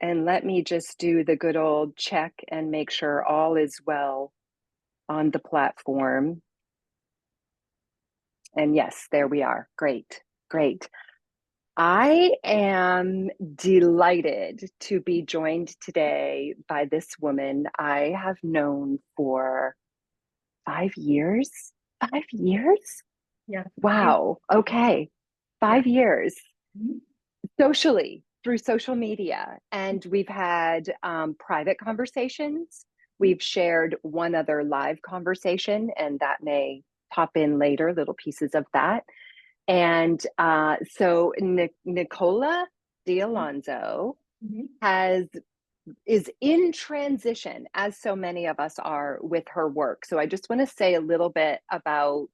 And let me just do the good old check and make sure all is well on the platform. And yes, there we are. Great, great. I am delighted to be joined today by this woman I have known for 5 years. 5 years? Yeah. Wow. Okay. Yeah. 5 years Mhm. socially through social media. And we've had private conversations. We've shared one other live conversation, and that may pop in later, little pieces of that. And so Nicola D'Alonzo Mhm. has is in transition, as so many of us are with her work. So I just want to say a little bit about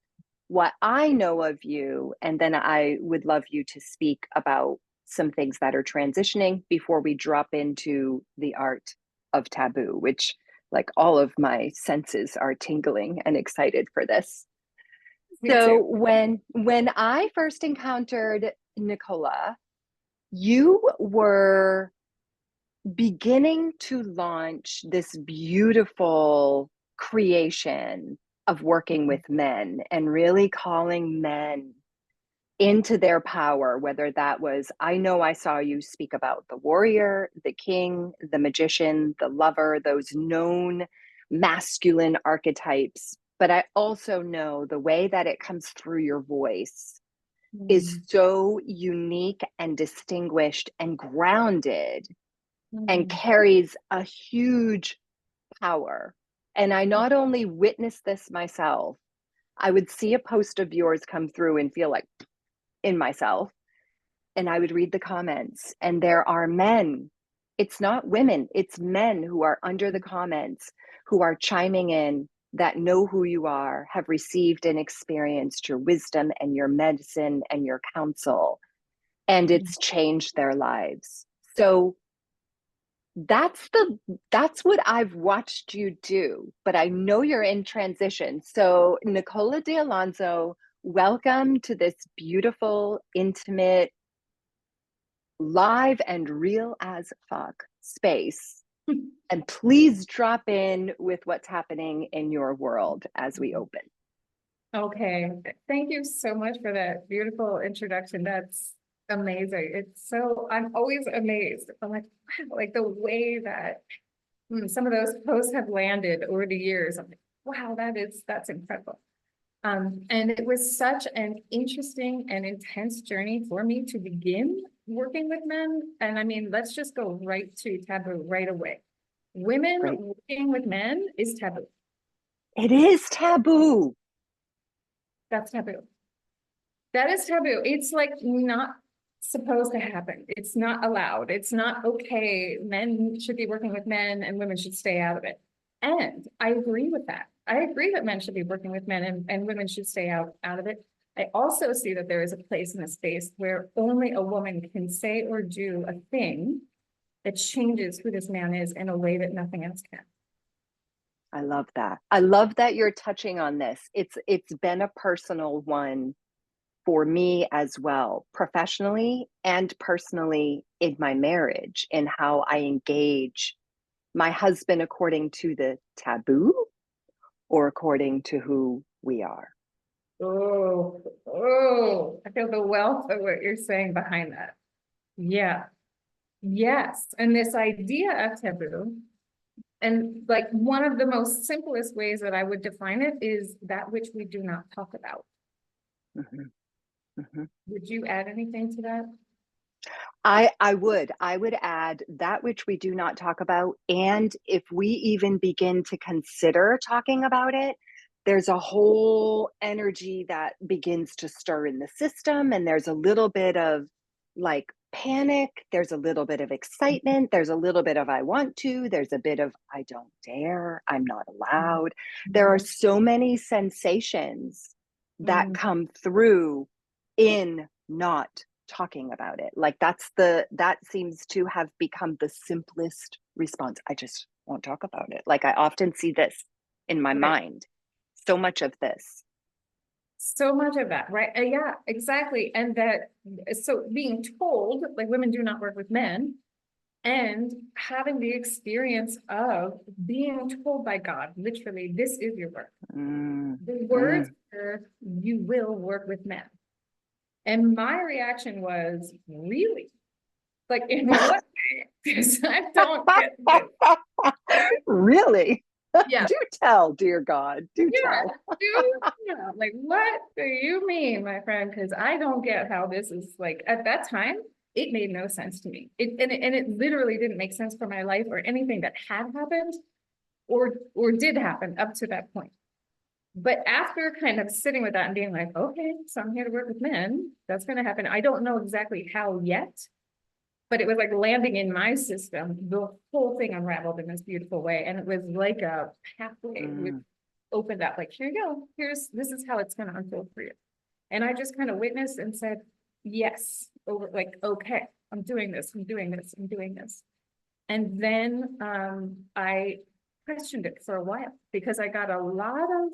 what I know of you, and then I would love you to speak about some things that are transitioning before we drop into the art of taboo, which, like, all of my senses are tingling and excited for this. Me So too. when I first encountered Nicola, you were beginning to launch this beautiful creation of working with men and really calling men into their power, whether that was, I know I saw you speak about the warrior, the king, the magician, the lover, those known masculine archetypes. But I also know the way that it comes through your voice is Mhm. so unique and distinguished and grounded and Mhm. carries a huge power. And I not only witnessed this myself, I would see a post of yours come through and feel like in myself. And I would read the comments, and there are men. It's not women, it's men who are under the comments, who are chiming in, that know who you are, have received and experienced your wisdom and your medicine and your counsel, and Mhm. it's changed their lives. So that's what I've watched you do, but I know you're in transition. So Nicola D'Alonzo, welcome to this beautiful, intimate, live and real as fuck space. And please drop in with what's happening in your world as we open. Okay. Thank you so much for that beautiful introduction. That's amazing. I'm always amazed. I'm like, wow, like the way that some of those posts have landed over the years. I'm like, wow, that's incredible. And it was such an interesting and intense journey for me to begin working with men. And I mean, let's just go right to taboo right away. Women Great. working with men is taboo. It is taboo. That's taboo. That is taboo. It's like not supposed to happen. It's not allowed. It's not okay. Men should be working with men and women should stay out of it. And I agree with that. I agree that men should be working with men and women should stay out of it. I also see that there is a place in a space where only a woman can say or do a thing that changes who this man is in a way that nothing else can. I love that. I love that you're touching on this. It's been a personal one for me as well, professionally and personally in my marriage, in how I engage my husband according to the taboo or according to who we are. Oh, I feel the wealth of what you're saying behind that. Yeah. Yes. And this idea of taboo, and like one of the most simplest ways that I would define it is that which we do not talk about. Mhm, mhm. Would you add anything to that? I would add that which we do not talk about. And if we even begin to consider talking about it, there's a whole energy that begins to stir in the system. And there's a little bit of like panic. There's a little bit of excitement. There's a little bit of I want to. There's a bit of I don't dare. I'm not allowed. There are Mhm. so many sensations that Mm. come through in not talking about it. Like that seems to have become the simplest response. I just won't talk about it. Like I often see this in my Right. mind. So much of this. So much of that, right? Yeah, exactly. And that, so being told, like women do not work with men, and having the experience of being told by God, literally, this is your work. The words are, you will work with men. And my reaction was, really? Like, in what way? Because I don't get this. Really? Yeah. Do tell, dear God, do tell. Yeah. Like, what do you mean, my friend? Because I don't get how this is like, at that time, it made no sense to me. It literally didn't make sense for my life or anything that had happened or did happen up to that point. But after kind of sitting with that and being like, okay, so I'm here to work with men, that's going to happen. I don't know exactly how yet, but it was like landing in my system. The whole thing unraveled in this beautiful way. And it was like a pathway opened up, like, here you go. This is how it's going to unfold for you. And I just kind of witnessed and said, yes, over, like, okay, I'm doing this, I'm doing this, I'm doing this. And then I questioned it for a while because I got a lot of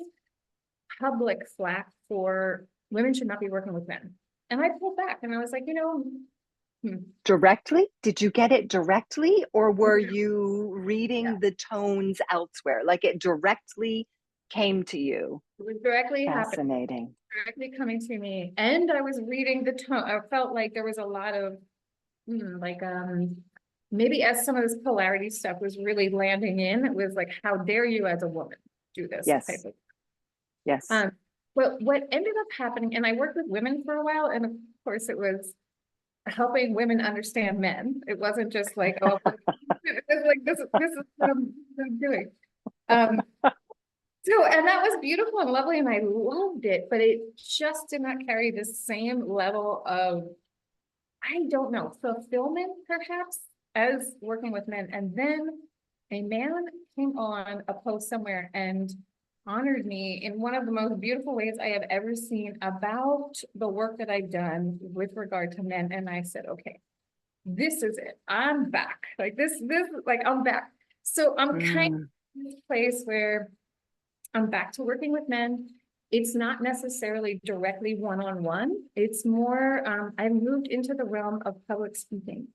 public flack for women should not be working with men. And I pulled back and I was like, Directly? Did you get it directly, or were you reading the tones elsewhere? Like it directly came to you? it was directly happening, Fascinating. directly coming to me. And I was reading the tone. I felt like there was a lot of maybe as some of this polarity stuff was really landing in, it was like, how dare you as a woman do this type Yes. of Yes. but what ended up happening, and I worked with women for a while, and of course it was helping women understand men. It wasn't just like, oh, it was like this is what I'm doing. So, and that was beautiful and lovely, and I loved it, but it just did not carry the same level of, I don't know, fulfillment perhaps as working with men. And then a man came on a post somewhere and honored me in one of the most beautiful ways I have ever seen about the work that I've done with regard to men. And I said, okay, this is it. I'm back. Like like I'm back. So I'm kind of in this place where I'm back to working with men. It's not necessarily directly one-on-one. It's more, I moved into the realm of public speaking.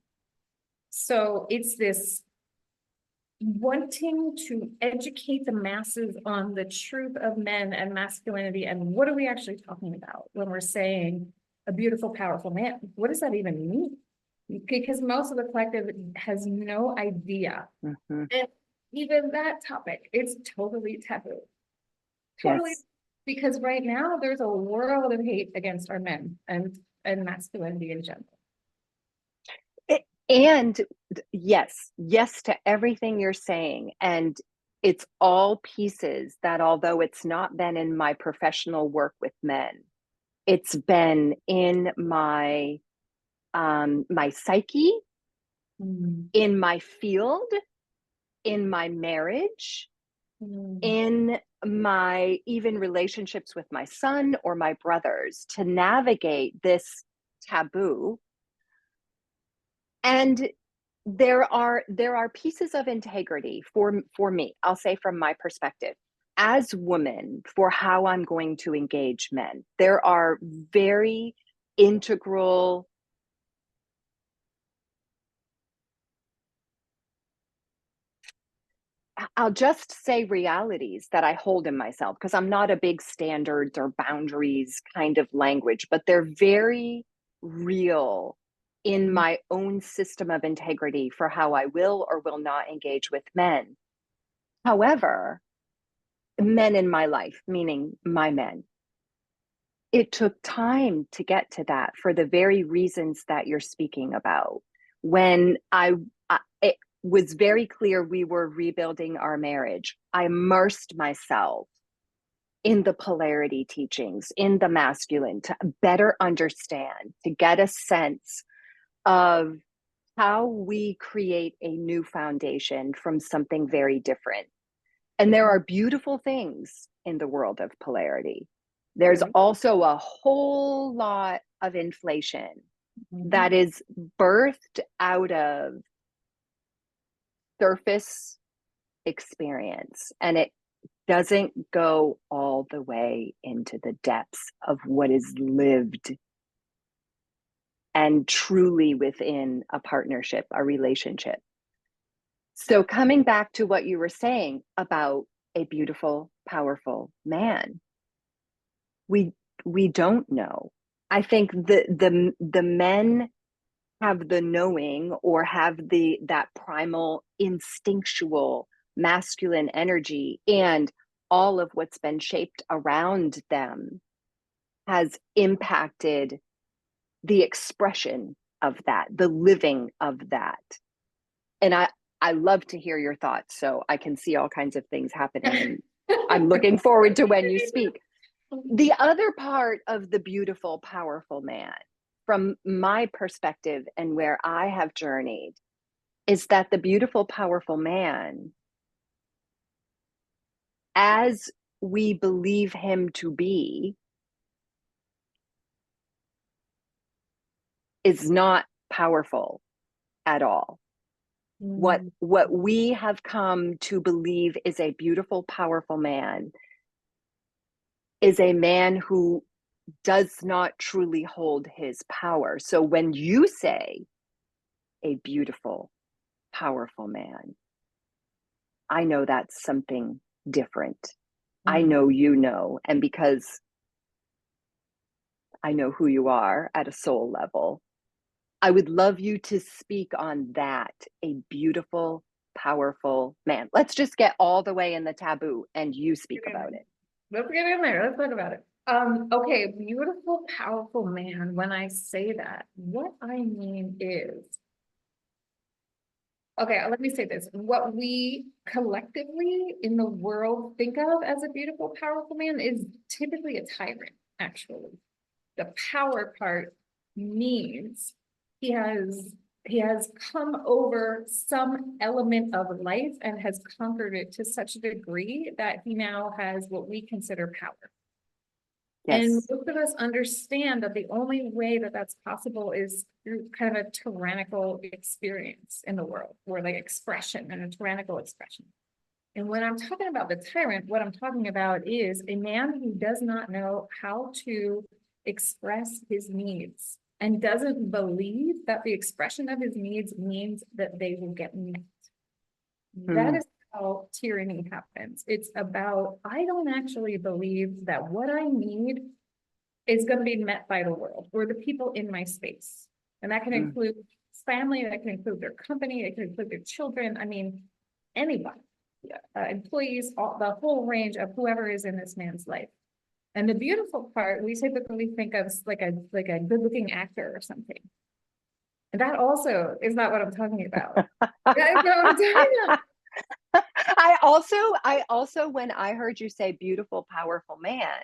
So it's this wanting to educate the masses on the truth of men and masculinity and what are we actually talking about when we're saying a beautiful, powerful man? What does that even mean? Because most of the collective has no idea. And even that topic, it's totally taboo. Totally. Yes. Because right now there's a world of hate against our men and masculinity in general. And yes to everything you're saying. And it's all pieces that, although it's not been in my professional work with men, it's been in my my psyche, in my field, in my marriage, in my even relationships with my son or my brothers, to navigate this taboo. And there are pieces of integrity for me, I'll say, from my perspective as woman, for how I'm going to engage men. There are very integral I'll just say realities that I hold in myself, because I'm not a big standards or boundaries kind of language, but they're very real in my own system of integrity for how I will or will not engage with men. However, men in my life, meaning my men, it took time to get to that for the very reasons that you're speaking about. When it was very clear we were rebuilding our marriage, I immersed myself in the polarity teachings, in the masculine, to better understand, to get a sense of how we create a new foundation from something very different. And there are beautiful things in the world of polarity. There's also a whole lot of inflation that is birthed out of surface experience, and it doesn't go all the way into the depths of what is lived and truly within a partnership, a relationship. So coming back to what you were saying about a beautiful, powerful man, we we don't know. I think the men have the knowing, or have the that primal instinctual masculine energy, and all of what's been shaped around them has impacted the expression of that, the living of that. And I love to hear your thoughts, so I can see all kinds of things happening, and I'm looking forward to when you speak. The other part of the beautiful, powerful man, from my perspective and where I have journeyed, is that the beautiful, powerful man, as we believe him to be, is not powerful at all. What we have come to believe is a beautiful, powerful man is a man who does not truly hold his power. So when you say a beautiful, powerful man, I know that's something different. I know you know, and because I know who you are at a soul level, I would love you to speak on that, a beautiful, powerful man. Let's just get all the way in the taboo and you speak about it. Let's get in there. Let's talk about it. Okay, beautiful, powerful man. When I say that, what I mean is, okay, let me say this. What we collectively in the world think of as a beautiful, powerful man is typically a tyrant, actually. The power part means he has come over some element of life and has conquered it to such a degree that he now has what we consider power. Yes. And most of us understand that the only way that that's possible is through kind of a tyrannical experience in the world, or like expression, and a tyrannical expression. And when I'm talking about the tyrant, what I'm talking about is a man who does not know how to express his needs and doesn't believe that the expression of his needs means that they will get met. That is how tyranny happens. It's about, I don't actually believe that what I need is going to be met by the world or the people in my space. And that can include family, that can include their company, it can include their children. I mean, anybody, employees, the whole range of whoever is in this man's life. And the beautiful part, we typically think of like a good-looking actor or something. And that also is not what I'm talking about. That is not what I'm talking about. I also, when I heard you say beautiful, powerful man,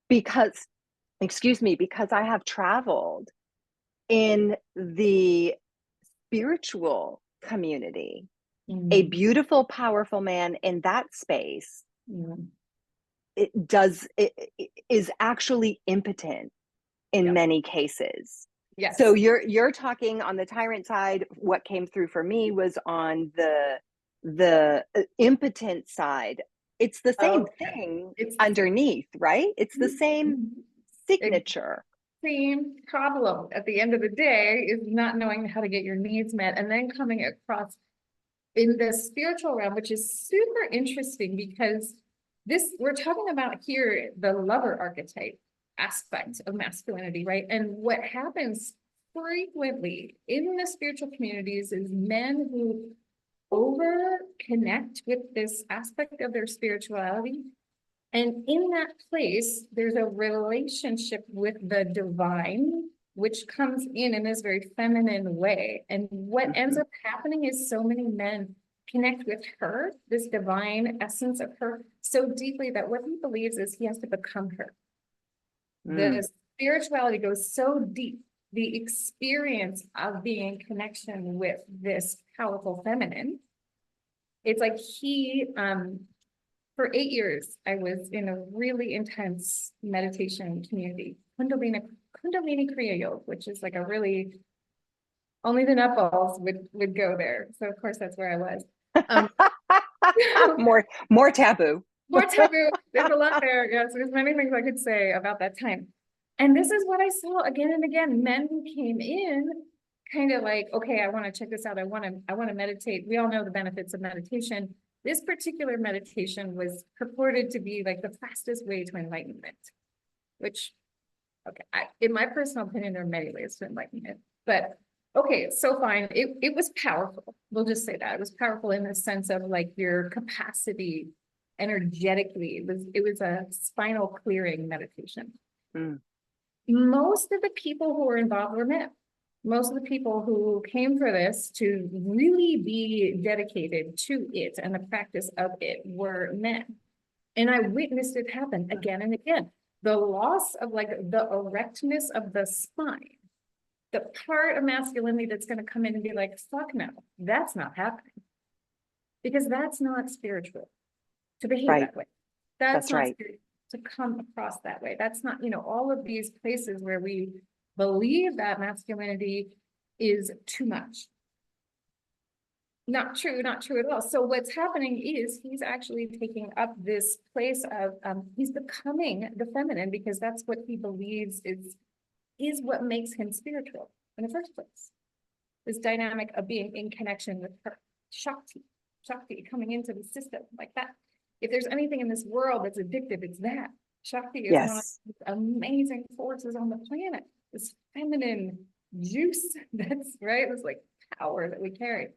because I have traveled in the spiritual community, a beautiful, powerful man in that space it is actually impotent in many cases. Yes. So you're talking on the tyrant side. What came through for me was on the impotent side. It's the same thing. It's underneath, right? It's the same signature. Same problem at the end of the day is not knowing how to get your needs met, and then coming across in the spiritual realm, which is super interesting because we're talking about here the lover archetype aspect of masculinity, right? And what happens frequently in the spiritual communities is men who over connect with this aspect of their spirituality. And in that place, there's a relationship with the divine, which comes in this very feminine way. And what ends up happening is so many men connect with her, this divine essence of her, so deeply that what he believes is he has to become her. The spirituality goes so deep. The experience of being in connection with this powerful feminine, it's like for 8 years, I was in a really intense meditation community, Kundalini Kriya Yoga, which is like a really, only the nutballs would go there. So of course that's where I was. More taboo. More taboo. There's a lot there. Yes, there's many things I could say about that time. And this is what I saw again and again, men who came in kind of like, okay, I want to check this out. I want to meditate. We all know the benefits of meditation. This particular meditation was purported to be like the fastest way to enlightenment, which, okay, in my personal opinion, there are many ways to enlightenment, but okay, so fine. It was powerful. We'll just say that it was powerful in the sense of like your capacity energetically. It was a spinal clearing meditation. Mm. Most of the people who were involved were men. Most of the people who came for this to really be dedicated to it and the practice of it were men. And I witnessed it happen again and again. The loss of like the erectness of the spine, the part of masculinity that's going to come in and be like, fuck no, that's not happening. Because that's not spiritual to behave Right. that way. That's not right. spiritual to come across that way. That's not, all of these places where we believe that masculinity is too much. Not true at all. So what's happening is he's actually taking up this place of, he's becoming the feminine because that's what he believes is what makes him spiritual in the first place. This dynamic of being in connection with her, Shakti coming into the system like that. If there's anything in this world that's addictive, it's that. Shakti is one of the amazing forces on the planet. This feminine juice that's right, this like power that we carry.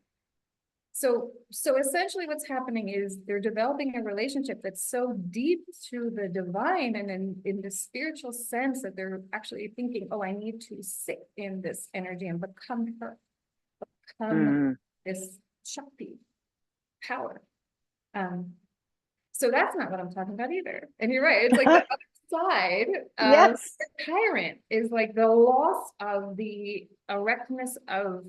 So essentially what's happening is they're developing a relationship that's so deep to the divine and in the spiritual sense that they're actually thinking, oh, I need to sit in this energy and become her, become this Shakti power. So that's not what I'm talking about either. And you're right, it's like the other side of the tyrant is like the loss of the erectness of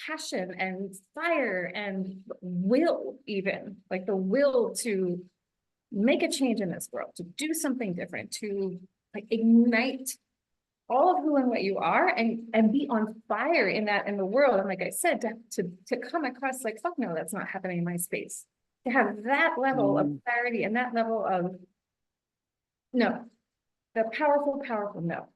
passion and fire and will, even like the will to make a change in this world, to do something different, to like ignite all of who and what you are and be on fire in that in the world. And like I said, to come across like, fuck no, that's not happening in my space. To have that level of clarity and that level of no, the powerful no.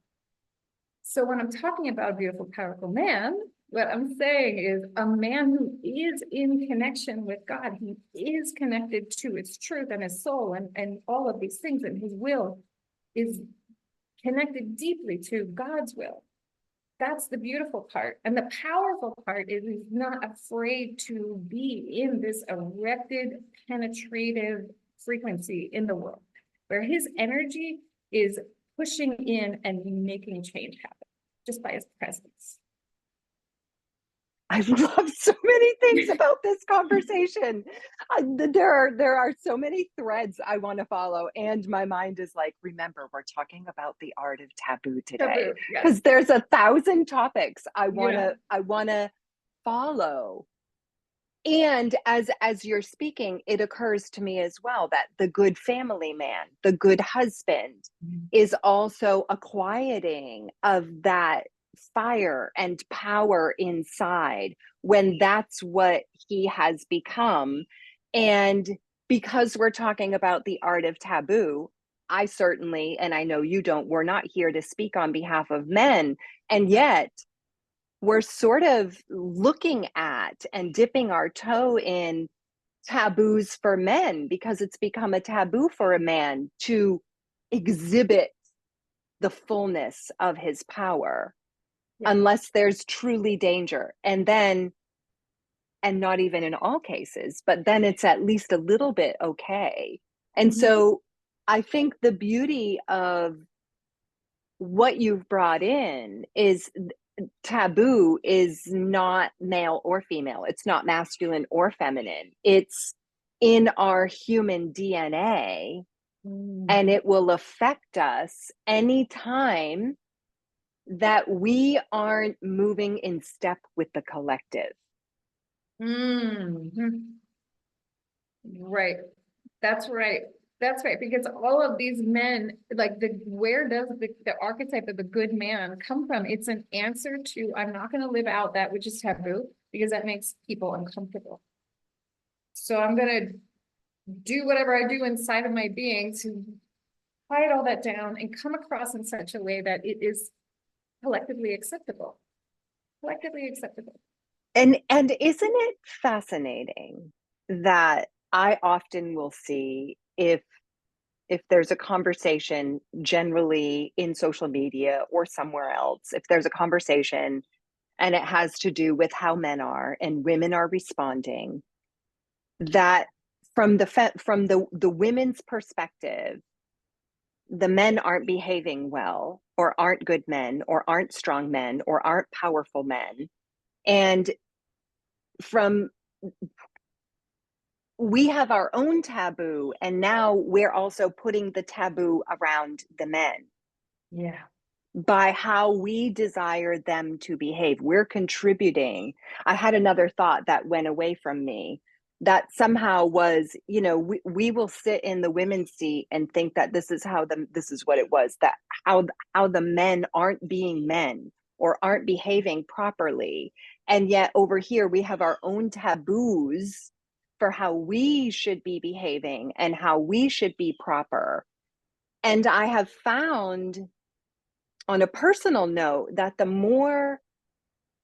So when I'm talking about a beautiful, powerful man, what I'm saying is a man who is in connection with God. He is connected to his truth and his soul and all of these things, and his will is connected deeply to God's will. That's the beautiful part. And the powerful part is he's not afraid to be in this erected, penetrative frequency in the world, where his energy is pushing in and making change happen just by his presence. I love so many things about this conversation. There are so many threads I want to follow, and my mind is like, remember, we're talking about the art of taboo today, because there's 1,000 topics I wanna follow. And as you're speaking, it occurs to me as well that the good family man, the good husband, is also a quieting of that fire and power inside when that's what he has become. And because we're talking about the art of taboo, I certainly, and I know you don't, we're not here to speak on behalf of men, and yet we're sort of looking at and dipping our toe in taboos for men, because it's become a taboo for a man to exhibit the fullness of his power unless there's truly danger. And not even in all cases, but then it's at least a little bit okay. And so I think the beauty of what you've brought in is taboo is not male or female. It's not masculine or feminine. It's in our human DNA, and it will affect us anytime that we aren't moving in step with the collective. Right. That's right. That's right. Because all of these men, like where does the archetype of the good man come from? It's an answer to, I'm not going to live out that which is taboo because that makes people uncomfortable. So I'm going to do whatever I do inside of my being to quiet all that down and come across in such a way that it is collectively acceptable. Collectively acceptable. And isn't it fascinating that I often will see if there's a conversation generally in social media or somewhere else, if there's a conversation and it has to do with how men are and women are responding, that from the women's perspective, the men aren't behaving well or aren't good men or aren't strong men or aren't powerful men. And from we have our own taboo, and now we're also putting the taboo around the men Yeah. by how we desire them to behave. We're contributing. I had another thought that went away from me that somehow was, we will sit in the women's seat and think that this is what it was, that how the men aren't being men or aren't behaving properly. And yet over here we have our own taboos for how we should be behaving and how we should be proper. And I have found on a personal note that the more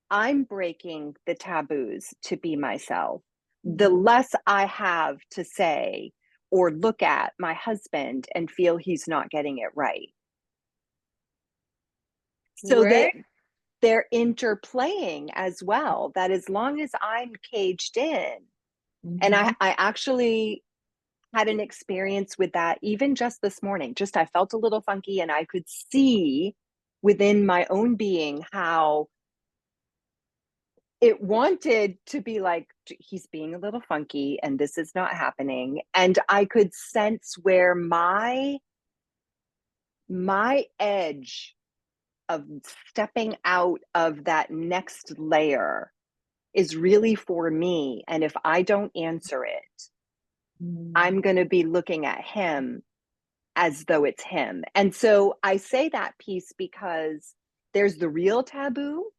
I'm breaking the taboos to be myself, the less I have to say or look at my husband and feel he's not getting it right. So Right. they're interplaying as well, that as long as I'm caged in, and Mhm. I actually had an experience with that even just this morning. Just I felt a little funky and I could see within my own being how it wanted to be like, he's being a little funky and this is not happening. And I could sense where my edge of stepping out of that next layer is really for me. And if I don't answer it, Mm. I'm going to be looking at him as though it's him. And so I say that piece because there's the real taboo.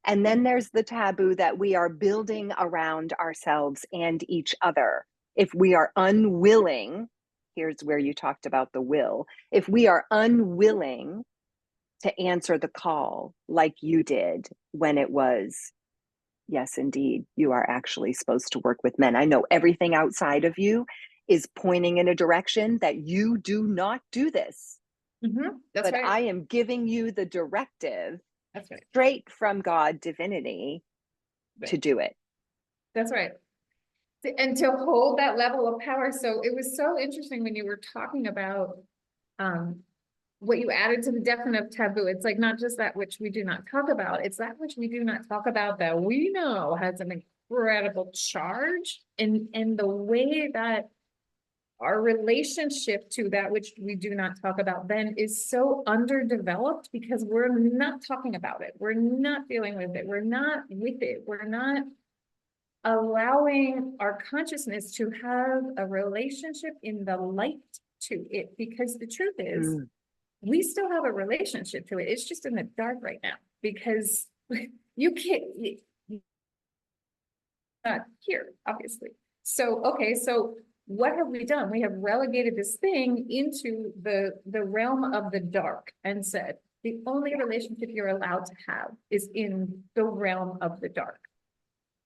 And then there's the taboo that we are building around ourselves and each other. If we are unwilling, here's where you talked about the will. If we are unwilling to answer the call like you did when it was, yes, indeed, you are actually supposed to work with men. I know everything outside of you is pointing in a direction that you do not do this, That's but right. I am giving you the directive That's right. straight from God divinity to Right. do it. That's right. And to hold that level of power. So it was so interesting when you were talking about um what you added to the definition of taboo. It's like not just that which we do not talk about, it's that which we do not talk about that we know has an incredible charge, and the way that our relationship to that which we do not talk about then is so underdeveloped because we're not talking about it. We're not dealing with it. We're not with it. We're not allowing our consciousness to have a relationship in the light to it, because the truth is Mm. we still have a relationship to it. It's just in the dark right now because you can't, not here, obviously. So, okay, so what have we done? We have relegated this thing into the realm of the dark and said, the only relationship you're allowed to have is in the realm of the dark.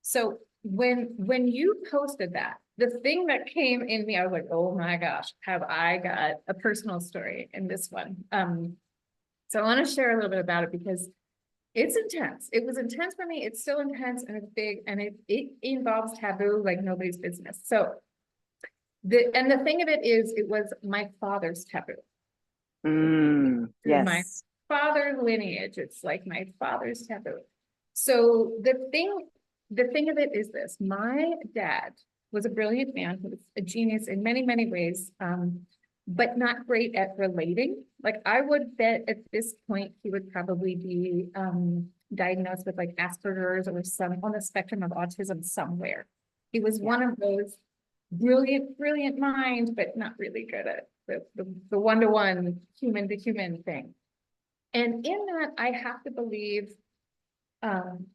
So when you posted that, the thing that came in me, I was like, oh my gosh, have I got a personal story in this one? So I want to share a little bit about it because it's intense. It was intense for me. It's still intense and it's big and it involves taboo like nobody's business. So the thing of it is, it was my father's taboo. Through my Yes. father's lineage, it's like my father's taboo. So the thing of it is this: my dad was a brilliant man. He was a genius in many, many ways, but not great at relating. Like I would bet at this point he would probably be diagnosed with like Asperger's or some on the spectrum of autism somewhere. He was Yeah. one of those brilliant mind, but not really good at the one-to-one human to human thing. And in that, I have to believe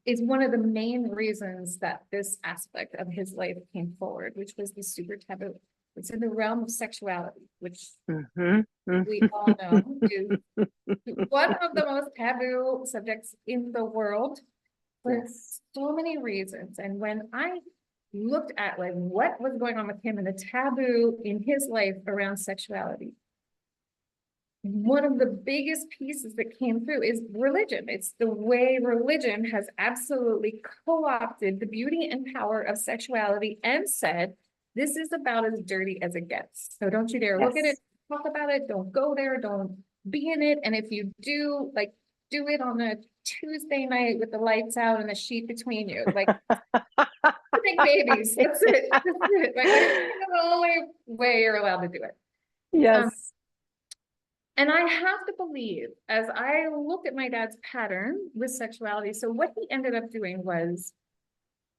is one of the main reasons that this aspect of his life came forward, which was the super taboo. It's in the realm of sexuality, which Mhm. we all know is one of the most taboo subjects in the world for Yes. so many reasons. And when I looked at like what was going on with him and the taboo in his life around sexuality, one of the biggest pieces that came through is religion. It's the way religion has absolutely co-opted the beauty and power of sexuality and said, this is about as dirty as it gets. So don't you dare look at it, Yes. talk about it, don't go there, don't be in it. And if you do, like, do it on a Tuesday night with the lights out and the sheet between you. Like, big babies. That's it. That's it. Like, that's the only way you're allowed to do it. Um, Yes. And I have to believe, as I look at my dad's pattern with sexuality, so what he ended up doing was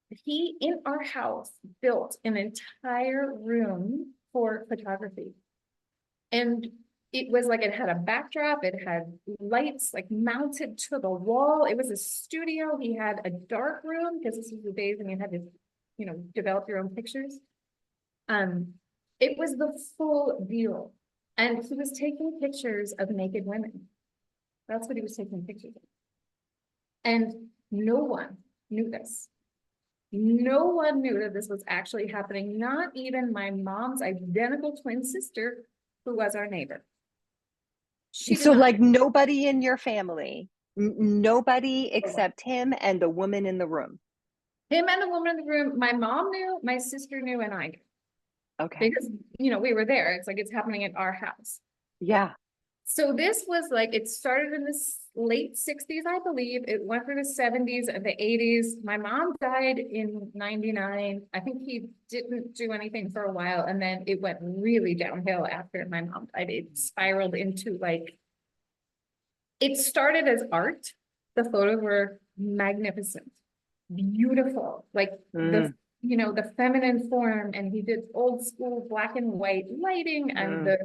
he, in our house, built an entire room for photography. And it was like, it had a backdrop, it had lights like mounted to the wall. It was a studio. He had a dark room because this was the days when you had to, you know, develop your own pictures. It was the full deal. And he was taking pictures of naked women. That's what he was taking pictures of. And no one knew this. No one knew that this was actually happening. Not even my mom's identical twin sister, who was our neighbor. She did So, not. like, nobody in your family, nobody Know. except him and the woman in the room. Him and the woman in the room, my mom knew, my sister knew, and I knew. Okay. Because, you know, we were there. It's like it's happening at our house. Yeah. So this was like, it started in the late 60s, I believe. It went through the 70s and the 80s. My mom died in 99. I think he didn't do anything for a while. And then it went really downhill after my mom died. It spiraled into like, it started as art. The photos were magnificent, beautiful, like the, Mm, you know, the feminine form. And he did old school black and white lighting, and mm, the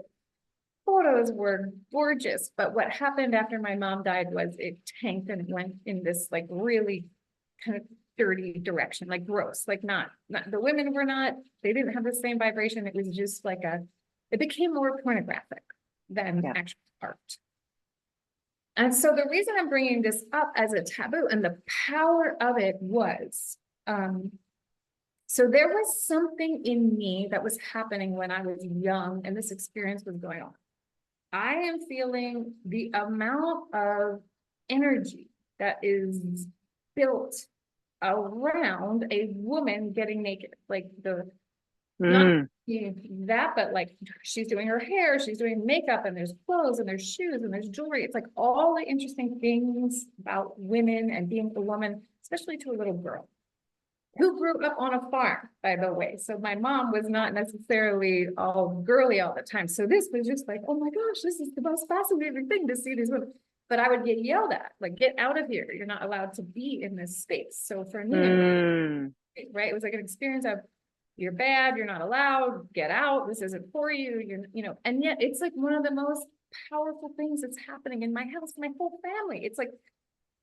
photos were gorgeous. But what happened after my mom died was it tanked and went in this like really kind of dirty direction, like gross, like not the women were not, they didn't have the same vibration. It was just like it became more pornographic than yeah. actual art. And so the reason I'm bringing this up as a taboo and the power of it was, so there was something in me that was happening when I was young and this experience was going on. I am feeling the amount of energy that is built around a woman getting naked, like not Mm, that, but like she's doing her hair, she's doing makeup, and there's clothes and there's shoes and there's jewelry. It's like all the interesting things about women and being a woman, especially to a little girl who grew up on a farm, by the way. So my mom was not necessarily all girly all the time. So this was just like, oh my gosh, this is the most fascinating thing to see these women. But I would get yelled at, like, get out of here. You're not allowed to be in this space. So for me, it was, mm, right, it was like an experience of, you're bad, you're not allowed, get out, this isn't for you, you know, and yet it's like one of the most powerful things that's happening in my house, my whole family. It's like,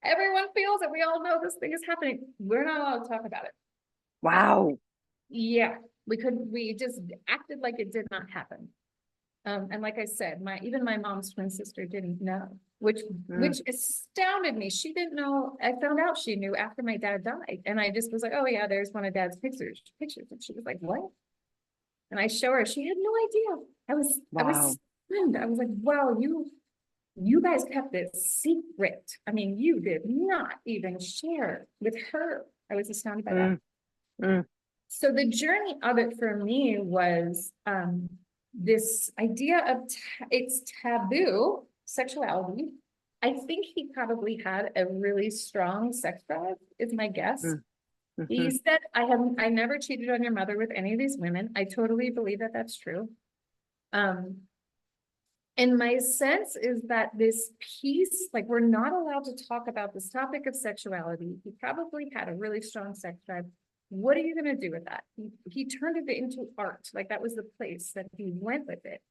everyone feels it. We all know this thing is happening. We're not allowed to talk about it. wow. Yeah, we just acted like it did not happen. And like I said, even my mom's twin sister didn't know, which Mm, astounded me. She didn't know. I found out she knew after my dad died. And I just was like, oh yeah, there's one of dad's pictures. And she was like, what? And I show her, she had no idea. I was wow. stunned. I was like, wow, you guys kept this secret. I mean, you did not even share with her. I was astounded by that. Mm, mm, So the journey of it for me was this idea of it's taboo sexuality. I think he probably had a really strong sex drive, is my guess. mm, He mhm, said, I never cheated on your mother with any of these women. I totally believe that that's true. Um, and my sense is that this piece, like, we're not allowed to talk about this topic of sexuality. He probably had a really strong sex drive. What are you going to do with that? He turned it into art. Like, that was the place that he went with it.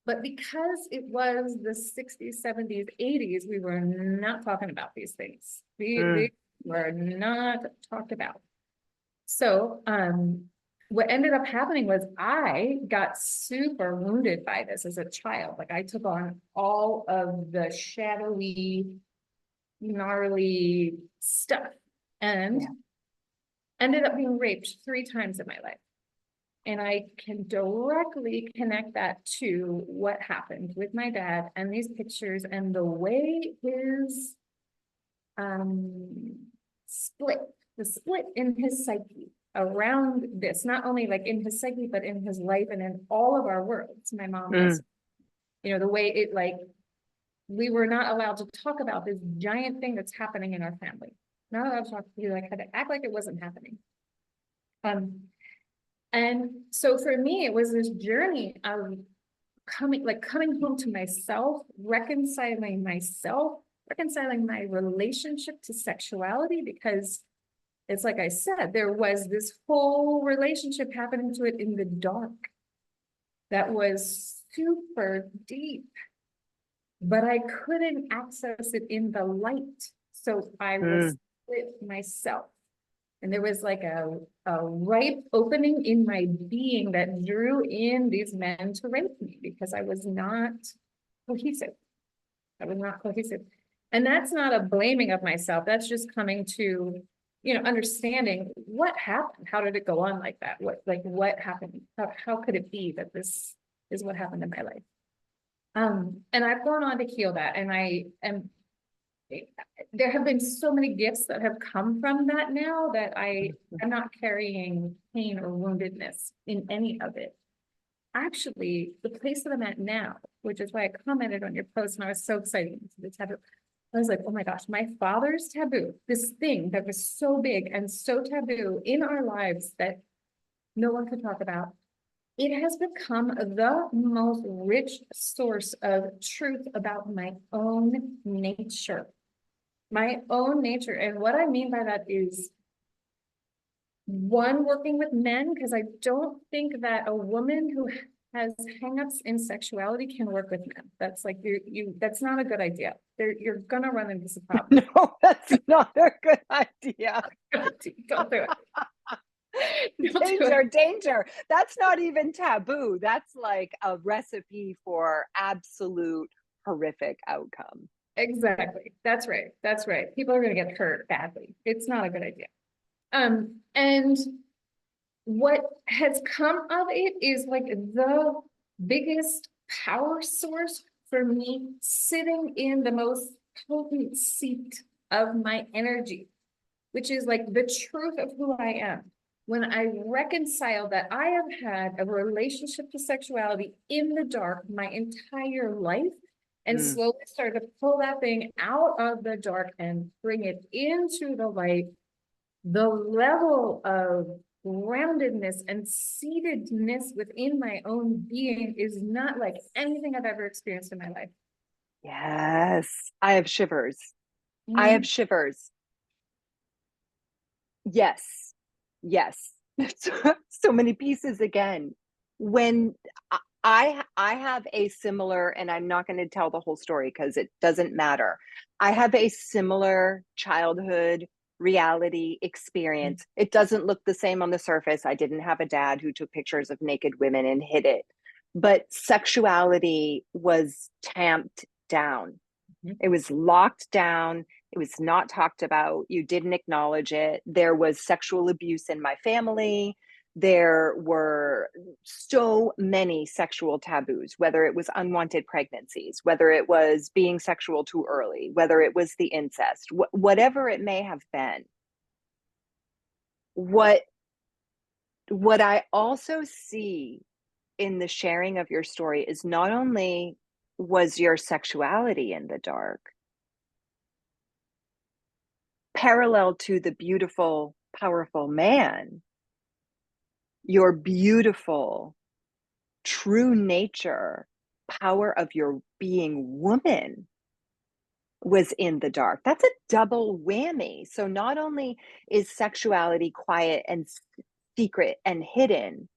But because it was the 60s, 70s, 80s, we were not talking about these things. mm, They were not talked about. So what ended up happening was I got super wounded by this as a child. Like I took on all of the shadowy, gnarly stuff and ended up being raped 3 times in my life. And I can directly connect that to what happened with my dad and these pictures and the way his split, the split in his psyche around this, not only like in his psyche, but in his life and in all of our worlds. My mom was, you know, the way it like, we were not allowed to talk about this giant thing that's happening in our family. Not allowed to talk to you, like had to act like it wasn't happening. And so for me, it was this journey of coming home to myself, reconciling my relationship to sexuality, because it's like I said, there was this whole relationship happening to it in the dark that was super deep, but I couldn't access it in the light. So I was with myself. And there was like a ripe opening in my being that drew in these men to rape me because I was not cohesive. I was not cohesive. And that's not a blaming of myself. That's just coming to, you know, understanding what happened. How did it go on like that? What happened? How could it be that this is what happened in my life? And I've gone on to heal that. And there have been so many gifts that have come from that now that I'm not carrying pain or woundedness in any of it. Actually, the place that I'm at now, which is why I commented on your post and I was so excited to the taboo. I was like, oh my gosh, my father's taboo, this thing that was so big and so taboo in our lives that no one could talk about. It has become the most rich source of truth about my own nature. My own nature. And what I mean by that is one, working with men, because I don't think that a woman who has hangups in sexuality can work with men. That's like that's not a good idea. You're gonna run into some problems. No, that's not a good idea. Don't do it. Danger, danger. That's not even taboo. That's like a recipe for absolute horrific outcome. Exactly. That's right. That's right. People are going to get hurt badly. It's not a good idea. And what has come of it is like the biggest power source for me, sitting in the most potent seat of my energy, which is like the truth of who I am. When I reconcile that I have had a relationship to sexuality in the dark my entire life, and slowly start to pull that thing out of the dark and bring it into the light, the level of groundedness and seatedness within my own being is not like anything I've ever experienced in my life. Yes, I have shivers. I have shivers. Yes, yes. So many pieces again. When I have a similar, and I'm not going to tell the whole story because it doesn't matter. I have a similar childhood reality experience. It doesn't look the same on the surface. I didn't have a dad who took pictures of naked women and hid it, but sexuality was tamped down. It was locked down. It was not talked about. You didn't acknowledge it. There was sexual abuse in my family. There were so many sexual taboos, whether it was unwanted pregnancies, whether it was being sexual too early, whether it was the incest, whatever it may have been. What I also see in the sharing of your story is not only was your sexuality in the dark, parallel to the beautiful, powerful man, your beautiful, true nature, power of your being woman was in the dark. That's a double whammy. So not only is sexuality quiet and secret and hidden,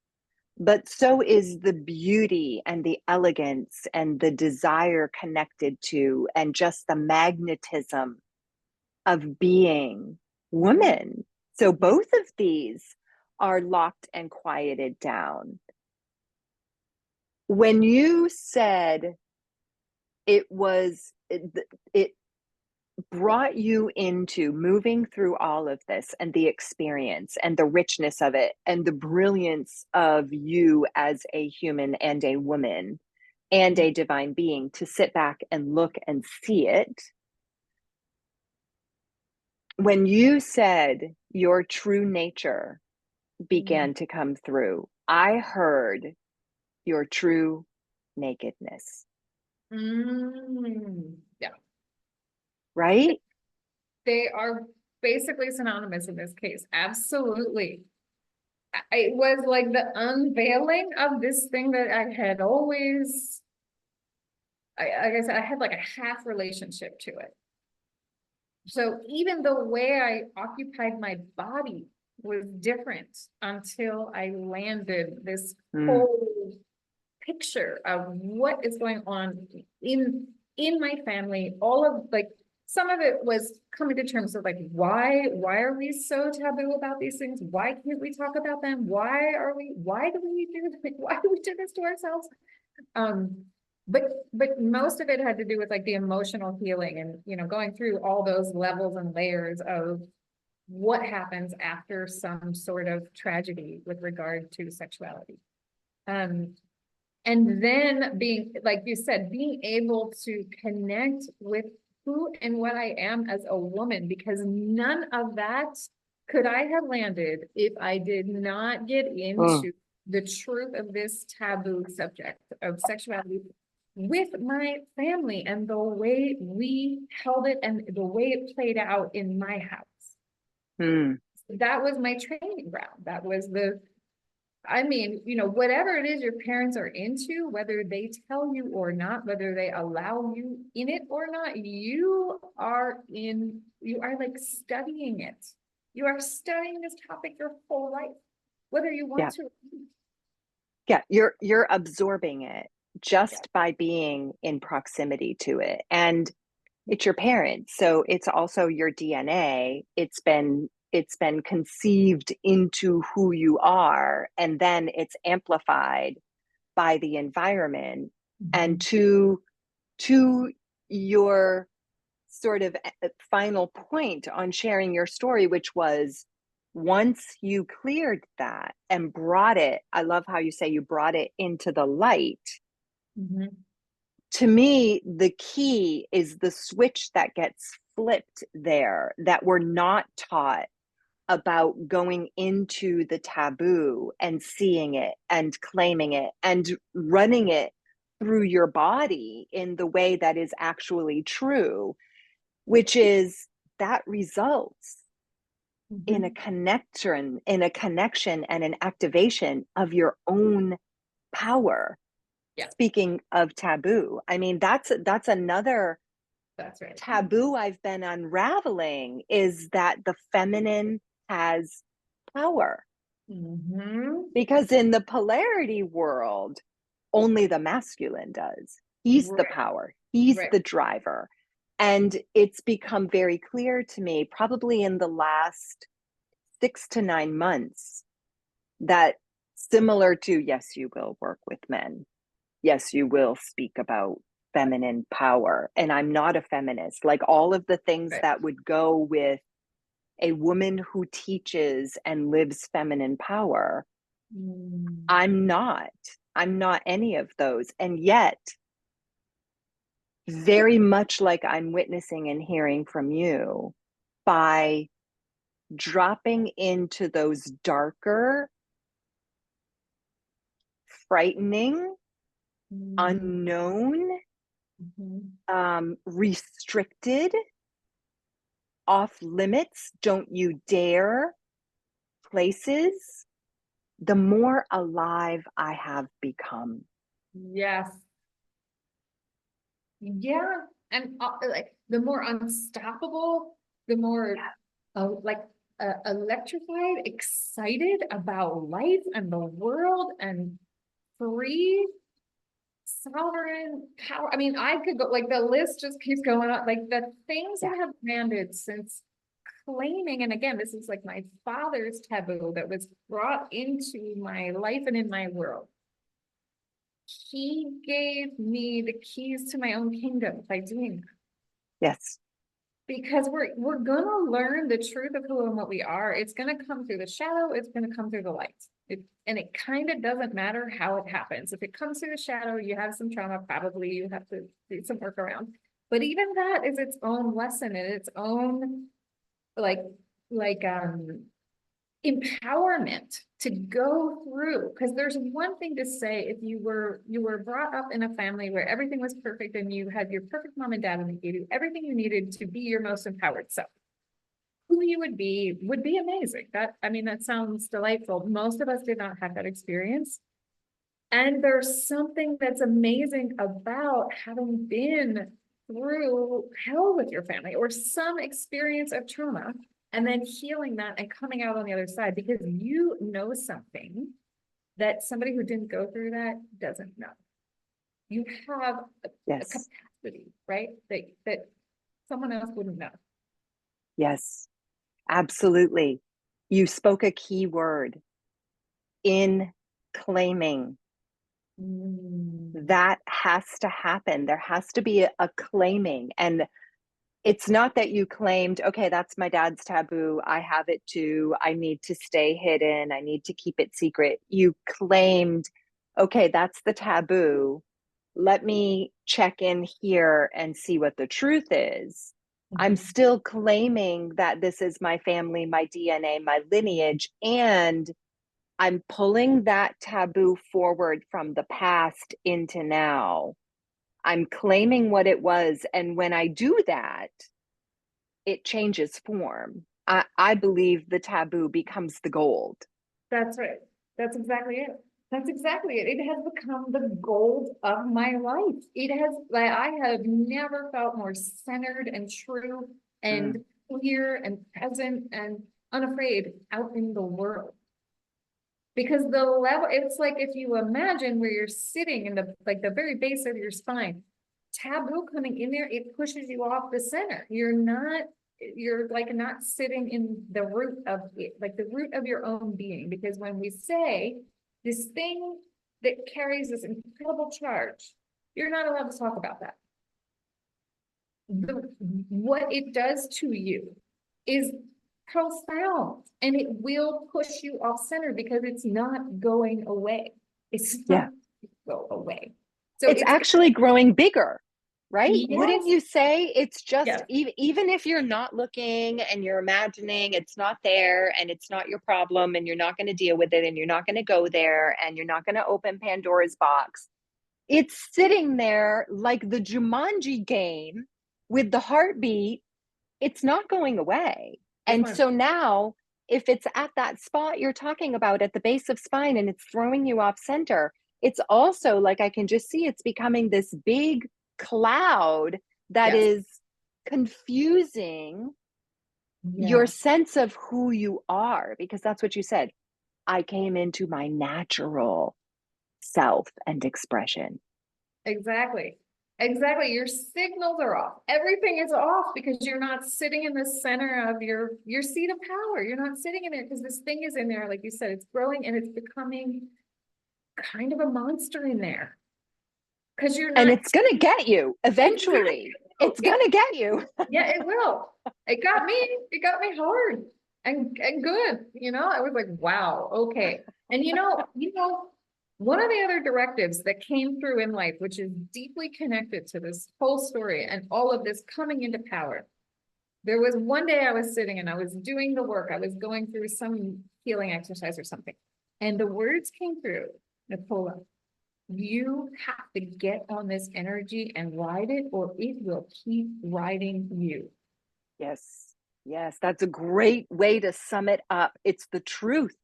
but so is the beauty and the elegance and the desire connected to, and just the magnetism of being woman. So both of these are locked and quieted down. When you said it brought you into moving through all of this and the experience and the richness of it and the brilliance of you as a human and a woman and a divine being, to sit back and look and see it. When you said your true nature began to come through, I heard your true nakedness. Yeah. Right? They are basically synonymous in this case. Absolutely. It was like the unveiling of this thing that I had always, like I said, I had like a half relationship to it. So even the way I occupied my body was different until I landed this whole picture of what is going on in my family. All of, like, some of it was coming to terms with, like, why are we so taboo about these things? Why can't we talk about them? Why do we do, like, why do we do this to ourselves? But most of it had to do with, like, the emotional healing and, you know, going through all those levels and layers of what happens after some sort of tragedy with regard to sexuality. And then being, like you said, being able to connect with who and what I am as a woman, because none of that could I have landed if I did not get into the truth of this taboo subject of sexuality with my family and the way we held it and the way it played out in my house. That was my training ground. That was I mean, you know, whatever it is your parents are into, whether they tell you or not, whether they allow you in it or not, you are like studying it. You are studying this topic your whole life, whether you want to. Yeah, you're absorbing it just by being in proximity to it. And it's your parents, so it's also your DNA. It's been conceived into who you are, and then it's amplified by the environment. And to your sort of final point on sharing your story, which was, once you cleared that and brought it, I love how you say you brought it into the light. To me, the key is the switch that gets flipped there, that we're not taught about going into the taboo and seeing it and claiming it and running it through your body in the way that is actually true, which is that results in a connection and an activation of your own power. Speaking of taboo, I mean, that's another taboo I've been unraveling, is that the feminine has power. Because in the polarity world, only the masculine does. He's the power. He's the driver. And it's become very clear to me, probably in the last 6 to 9 months, that similar to, yes, you will work with men. Yes, you will speak about feminine power. And I'm not a feminist. Like, all of the things that would go with a woman who teaches and lives feminine power, I'm not any of those. And yet, very much like I'm witnessing and hearing from you, by dropping into those darker, frightening, unknown, restricted, off limits, don't you dare places, the more alive I have become. Yes. Yeah. And like, the more unstoppable, the more electrified, excited about life and the world and free, sovereign power. I mean, I could go, like, the list just keeps going on. Like, the things that have landed since claiming, and again, this is like my father's taboo that was brought into my life and in my world. He gave me the keys to my own kingdom by doing that. Yes. Because we're gonna learn the truth of who and what we are. It's gonna come through the shadow, it's gonna come through the light. And it kind of doesn't matter how it happens. If it comes through the shadow, you have some trauma, probably you have to do some work around. But even that is its own lesson and its own like empowerment to go through, because there's one thing to say if you were brought up in a family where everything was perfect and you had your perfect mom and dad and they gave you everything you needed to be your most empowered self. Who you would be amazing. That, I mean, that sounds delightful. Most of us did not have that experience. And there's something that's amazing about having been through hell with your family or some experience of trauma and then healing that and coming out on the other side, because you know something that somebody who didn't go through that doesn't know. You have a Yes. capacity, right? That someone else wouldn't know. Yes. Absolutely. You spoke a key word, in claiming. That has to happen. There has to be a claiming. And it's not that you claimed, okay, that's my dad's taboo. I have it too. I need to stay hidden. I need to keep it secret. You claimed, okay, that's the taboo. Let me check in here and see what the truth is. I'm still claiming that this is my family, my DNA, my lineage, and I'm pulling that taboo forward from the past into now. I'm claiming what it was. And when I do that, it changes form. I believe the taboo becomes the gold. That's right. That's exactly it. That's exactly it. It has become the gold of my life. It has, like, I have never felt more centered and true and clear and present and unafraid out in the world. Because the level, it's like if you imagine where you're sitting in the like the very base of your spine, taboo coming in there, it pushes you off the center. You're like not sitting in the root of it, like the root of your own being. Because when we say this thing that carries this incredible charge, you're not allowed to talk about that. What it does to you is profound, and it will push you off center because it's not going away. It's not go away. So it's actually growing bigger, right? Yes. Wouldn't you say? It's just, yes. even if you're not looking and you're imagining it's not there and it's not your problem and you're not going to deal with it and you're not going to go there and you're not going to open Pandora's box, it's sitting there like the Jumanji game with the heartbeat. It's not going away. And so now, if it's at that spot you're talking about at the base of spine and it's throwing you off center, it's also like I can just see it's becoming this big cloud that Yes. is confusing your sense of who you are, because that's what you said. I came into my natural self and expression. Exactly. Exactly. Your signals are off. Everything is off because you're not sitting in the center of your seat of power. You're not sitting in there because this thing is in there. Like you said, it's growing and it's becoming kind of a monster in there. Because you're not. And it's going to get you eventually. It's going to get you. Yeah, it will. It got me. It got me hard and good. You know, I was like, wow, okay. And one of the other directives that came through in life, which is deeply connected to this whole story and all of this coming into power. There was one day I was sitting and I was doing the work. I was going through some healing exercise or something. And the words came through, Nicola, you have to get on this energy and ride it, or it will keep riding you. Yes. Yes. That's a great way to sum it up. It's the truth.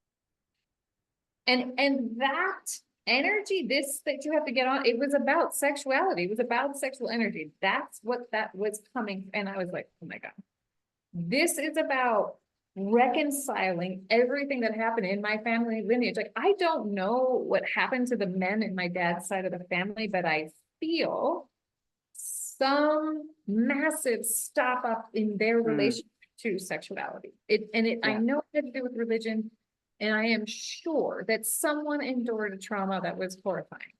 And that energy, this that you have to get on, it was about sexuality. It was about sexual energy. That's what that was coming. And I was like, oh my God, this is about reconciling everything that happened in my family lineage. Like, I don't know what happened to the men in my dad's side of the family, but I feel some massive stop up in their relationship to sexuality. I Yeah. know it had to do with religion, and I am sure that someone endured a trauma that was horrifying.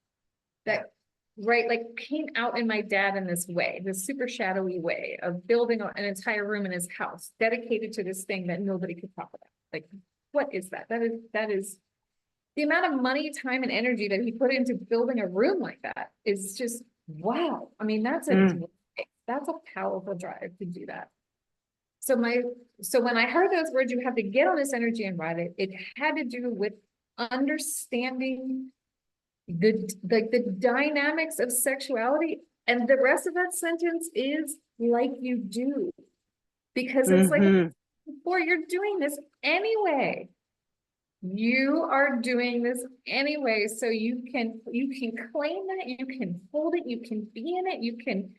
That, right, like came out in my dad in this way, this super shadowy way of building an entire room in his house dedicated to this thing that nobody could talk about. Like, what is that? That is the amount of money, time, and energy that he put into building a room like that is just wow. I mean, that's a powerful drive to do that. So when I heard those words, you have to get on this energy and ride it. It had to do with understanding the dynamics of sexuality, and the rest of that sentence is like you do, because it's like before, you're doing this anyway. You are doing this anyway, so you can claim that, you can hold it, you can be in it, you can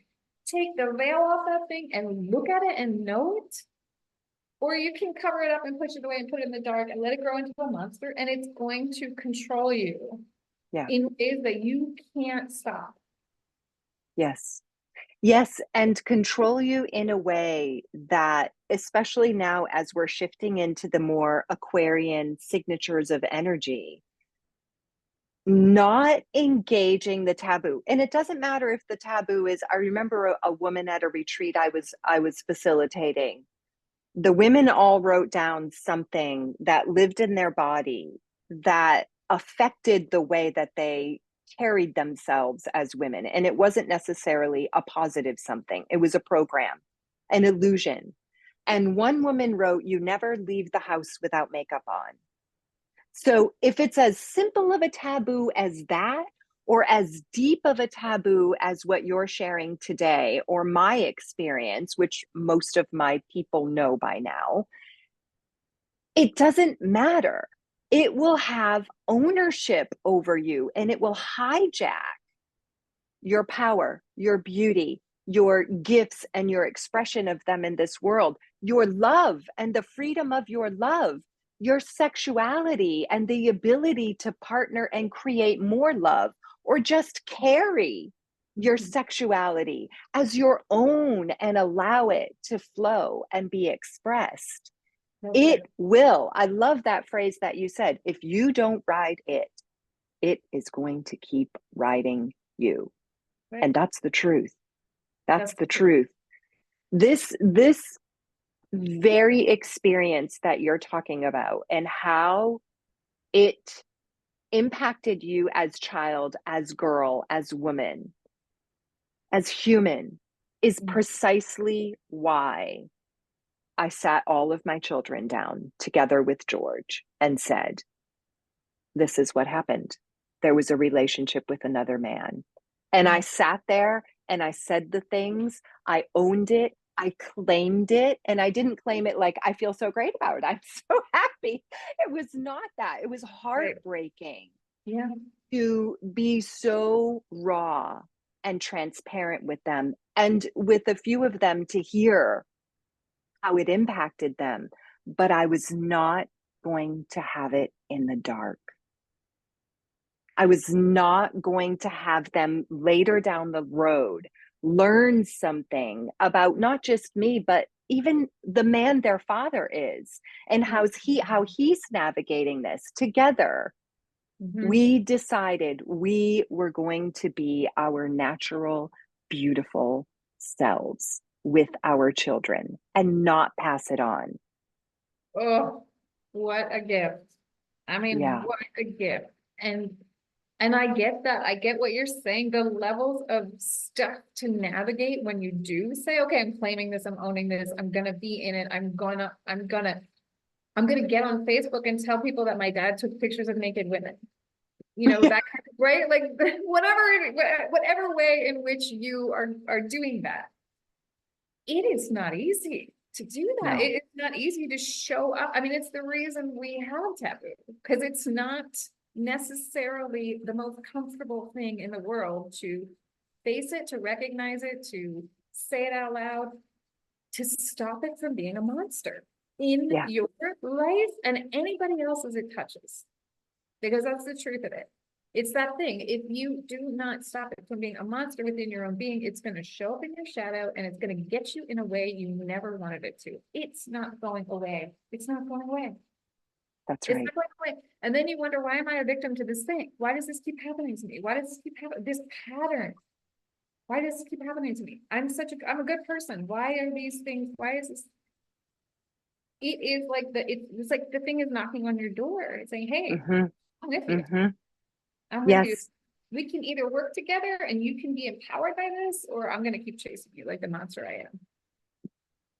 take the veil off that thing and look at it and know it, or you can cover it up and push it away and put it in the dark and let it grow into a monster, and it's going to control you in ways that you can't stop. Yes. Yes, and control you in a way that, especially now as we're shifting into the more Aquarian signatures of energy, not engaging the taboo. And it doesn't matter if the taboo is, I remember a woman at a retreat I was facilitating. The women all wrote down something that lived in their body that affected the way that they carried themselves as women. And it wasn't necessarily a positive something, it was a program, an illusion. And one woman wrote, "You never leave the house without makeup on." So if it's as simple of a taboo as that, or as deep of a taboo as what you're sharing today, or my experience, which most of my people know by now, it doesn't matter. It will have ownership over you, and it will hijack your power, your beauty, your gifts, and your expression of them in this world, your love and the freedom of your love, your sexuality, and the ability to partner and create more love, or just carry your sexuality as your own and allow it to flow and be expressed. It will. I love that phrase that you said. If you don't ride it, it is going to keep riding you. Right. And that's the truth. That's the truth. This very experience that you're talking about, and how it impacted you as child, as girl, as woman, as human, is precisely why I sat all of my children down together with George and said, this is what happened. There was a relationship with another man. And I sat there and I said the things, I owned it, I claimed it. And I didn't claim it like, I feel so great about it, I'm so happy. It was not that. It was heartbreaking to be so raw and transparent with them, and with a few of them to hear how it impacted them. But I was not going to have it in the dark. I was not going to have them later down the road learn something about not just me, but even the man their father is, and how he's navigating this together. We decided we were going to be our natural, beautiful selves with our children and not pass it on. Oh, what a gift. I mean, what a gift. And I get that. I get what you're saying. The levels of stuff to navigate when you do say, okay, I'm claiming this, I'm owning this, I'm gonna be in it, I'm gonna get on Facebook and tell people that my dad took pictures of naked women. You know, that kind of, right? Like whatever way in which you are doing that. It is not easy to do that. No. It's not easy to show up. I mean, it's the reason we have taboo, because it's not necessarily the most comfortable thing in the world to face it, to recognize it, to say it out loud, to stop it from being a monster in your life and anybody else's it touches, because that's the truth of it. It's that thing. If you do not stop it from being a monster within your own being, it's going to show up in your shadow and it's going to get you in a way you never wanted it to. It's not going away. It's not going away. That's It's right. not going away. And then you wonder, why am I a victim to this thing? Why does this keep happening to me? Why does this keep happening? This pattern. Why does this keep happening to me? I'm a good person. Why are these things? Why is this? It is like it's like the thing is knocking on your door. It's saying, hey, Mm-hmm. I'm with you. Mm-hmm. I'm with you. Yes, We can either work together and you can be empowered by this, or I'm going to keep chasing you like the monster I am.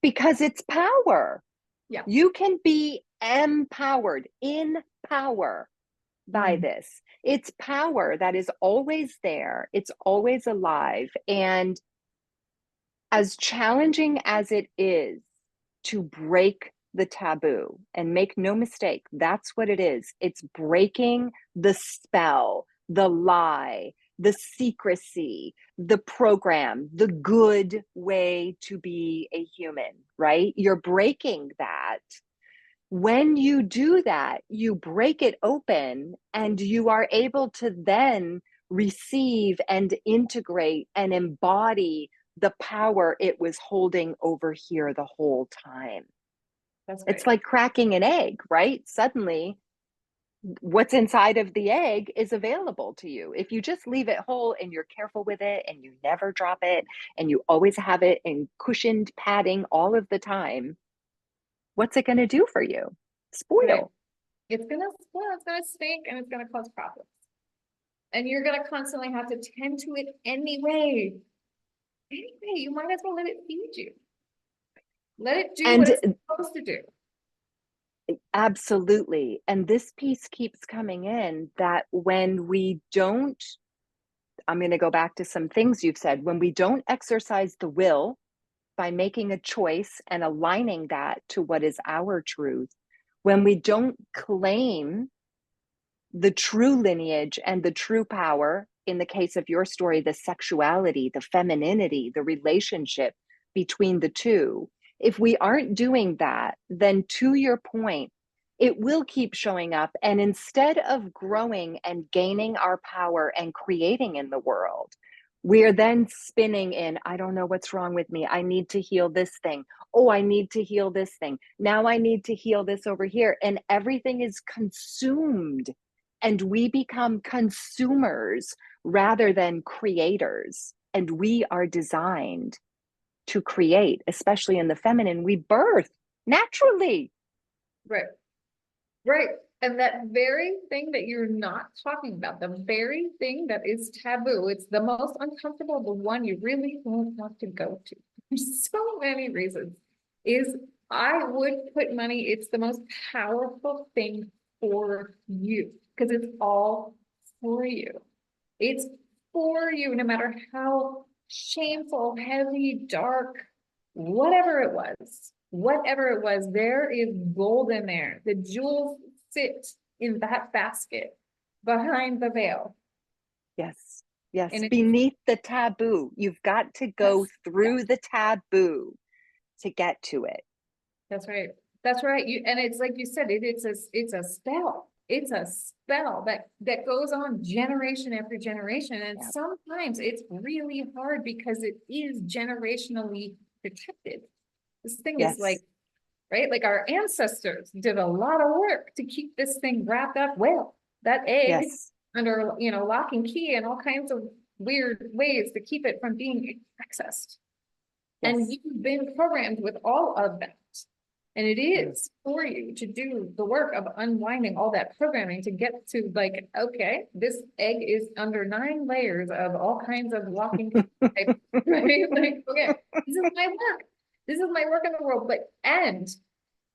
because it's power. Yeah. You can be empowered, in power by Mm. this. It's power that is always there. It's always alive. And as challenging as it is to break the taboo, and make no mistake, that's what it is. It's breaking the spell, the lie, the secrecy, the program, the good way to be a human, right? You're breaking that. When you do that, you break it open and you are able to then receive and integrate and embody the power it was holding over here the whole time. That's It's right. like cracking an egg, right? Suddenly, what's inside of the egg is available to you. If you just leave it whole and you're careful with it and you never drop it and you always have it in cushioned padding all of the time, what's it going to do for you? Right. Spoil. It's going to spoil, it's going to stink, and it's going to cause problems. And you're going to constantly have to tend to it anyway. Anyway, you might as well let it feed you. Let it do what And it's supposed to do. absolutely. And this piece keeps coming in that when we don't, I'm going to go back to some things you've said, when we don't exercise the will by making a choice and aligning that to what is our truth, when we don't claim the true lineage and the true power, in the case of your story, the sexuality, the femininity, the relationship between the two, if we aren't doing that, then to your point, it will keep showing up. And instead of growing and gaining our power and creating in the world, we are then spinning in, I don't know what's wrong with me. I need to heal this thing. Oh, I need to heal this thing. Now I need to heal this over here. And everything is consumed and we become consumers rather than creators. And we are designed to create, especially in the feminine. We birth naturally. Right. Right. And that very thing that you're not talking about, the very thing that is taboo, it's the most uncomfortable, the one you really don't want to go to. There's so many reasons. Is I would put money, it's the most powerful thing for you because it's all for you. It's for you, no matter how shameful, heavy, dark, whatever it was, there is gold in there. The jewels sit in that basket behind the veil. Yes. Yes. And it's, Beneath the taboo. You've got to go yes, yes, through the taboo to get to it. that's right. That's right. And it's like you said, it's a spell. It's a spell that goes on generation after generation. And Yeah. sometimes it's really hard because it is generationally protected. This thing is like, Yes. right? Like our ancestors did a lot of work to keep this thing wrapped up well. That egg Yes. under, lock and key and all kinds of weird ways to keep it from being accessed. And Yes. you've been programmed with all of that. And it Mm. is for you to do the work of unwinding all that programming to get to like, okay, this egg is under 9 layers of all kinds of locking, right? Like, okay, this is my work. This is my work in the world. But and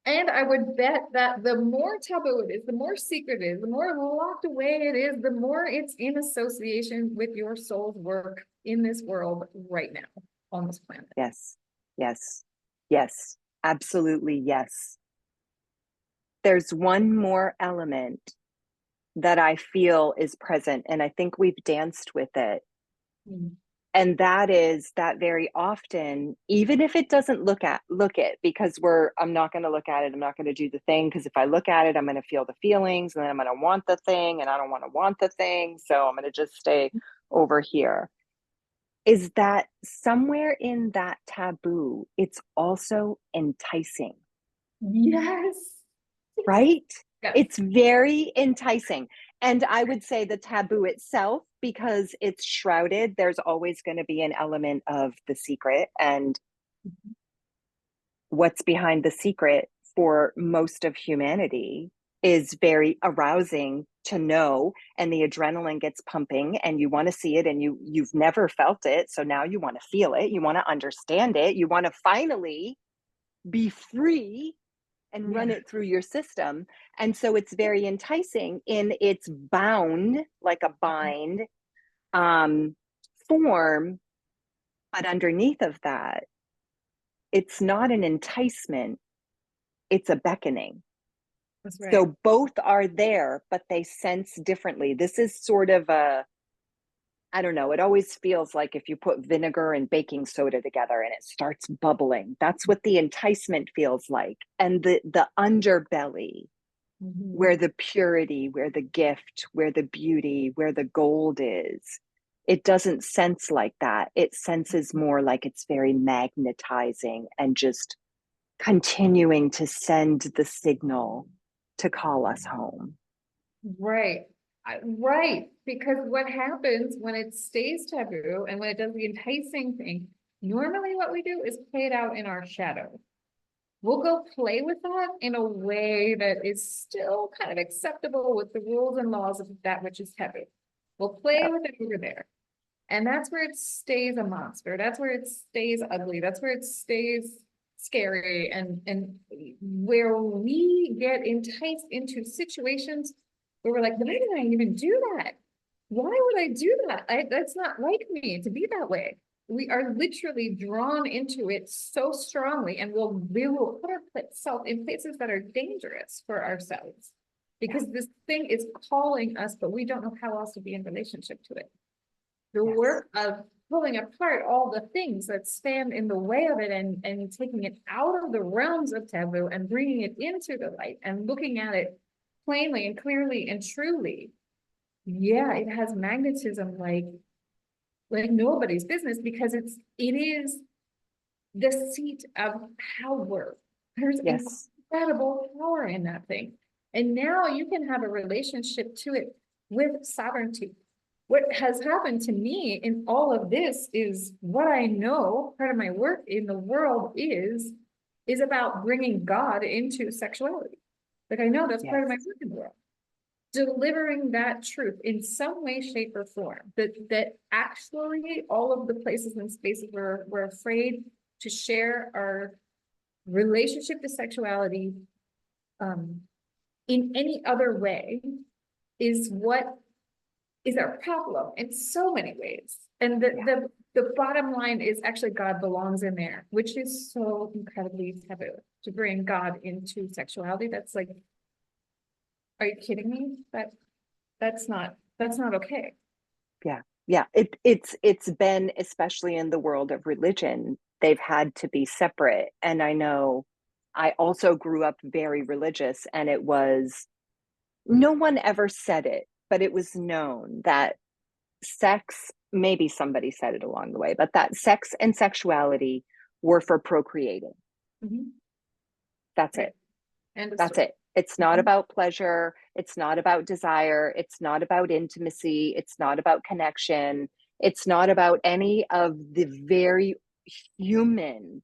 I would bet that the more taboo it is, the more secret it is, the more locked away it is, the more it's in association with your soul's work in this world right now on this planet. Yes. Yes. Yes. Absolutely. Yes. There's one more element that I feel is present, and I think we've danced with it. Mm. And that is that very often, even if it doesn't look it, because I'm not going to look at it, I'm not going to do the thing, because if I look at it, I'm going to feel the feelings, and then I'm going to want the thing, and I don't want the thing, so I'm going to just stay over here. Is that somewhere in that taboo, it's also enticing, Yes. right? Yes. It's very enticing. And I would say the taboo itself, because it's shrouded, there's always going to be an element of the secret. And what's behind the secret for most of humanity is very arousing to know, and the adrenaline gets pumping, and you want to see it, and you've never felt it, so now you want to feel it, you want to understand it, you want to finally be free and run Yeah. it through your system. And so it's very enticing in its bound, like a bind, um, form. But underneath of that, it's not an enticement, it's a beckoning. That's right. So both are there, but they sense differently. This is sort of I don't know, it always feels like if you put vinegar and baking soda together and it starts bubbling, that's what the enticement feels like. And the underbelly, Mhm. where the purity, where the gift, where the beauty, where the gold is, it doesn't sense like that. It senses more like it's very magnetizing and just continuing to send the signal to call us home. Right. Right. Because what happens when it stays taboo and when it does the enticing thing, normally what we do is play it out in our shadow. We'll go play with that in a way that is still kind of acceptable with the rules and laws of that which is taboo. We'll play Yep. with it over there. And that's where it stays a monster. That's where it stays ugly. That's where it stays scary, and where we get enticed into situations where we're like, why did I even do that? Why would I do that? That's not like me to be that way. We are literally drawn into it so strongly, and we will put ourselves in places that are dangerous for ourselves because this thing is calling us, but we don't know how else to be in relationship to it. The Yes. work of pulling apart all the things that stand in the way of it, and taking it out of the realms of taboo and bringing it into the light and looking at it plainly and clearly and truly. Yeah, it has magnetism like nobody's business, because it is the seat of power. There's Yes. incredible power in that thing. And now you can have a relationship to it with sovereignty. What has happened to me in all of this is what I know part of my work in the world is about bringing God into sexuality. Like I know that's part of my Yes. work in the world. Delivering that truth in some way, shape, or form. That actually all of the places and spaces we're afraid to share our relationship to sexuality um, in any other way is what is our problem in so many ways. And Yeah. the bottom line is actually God belongs in there, which is so incredibly taboo to bring God into sexuality. That's like, are you kidding me? That's not okay. Yeah. Yeah. It's been, especially in the world of religion, they've had to be separate. And I know I also grew up very religious, and it was, no one ever said it, but it was known that sex, maybe somebody said it along the way, but that sex and sexuality were for procreating. Mhm. That's Right. it. End of That's story. it. It's not Mhm. about pleasure. It's not about desire. It's not about intimacy. It's not about connection. It's not about any of the very human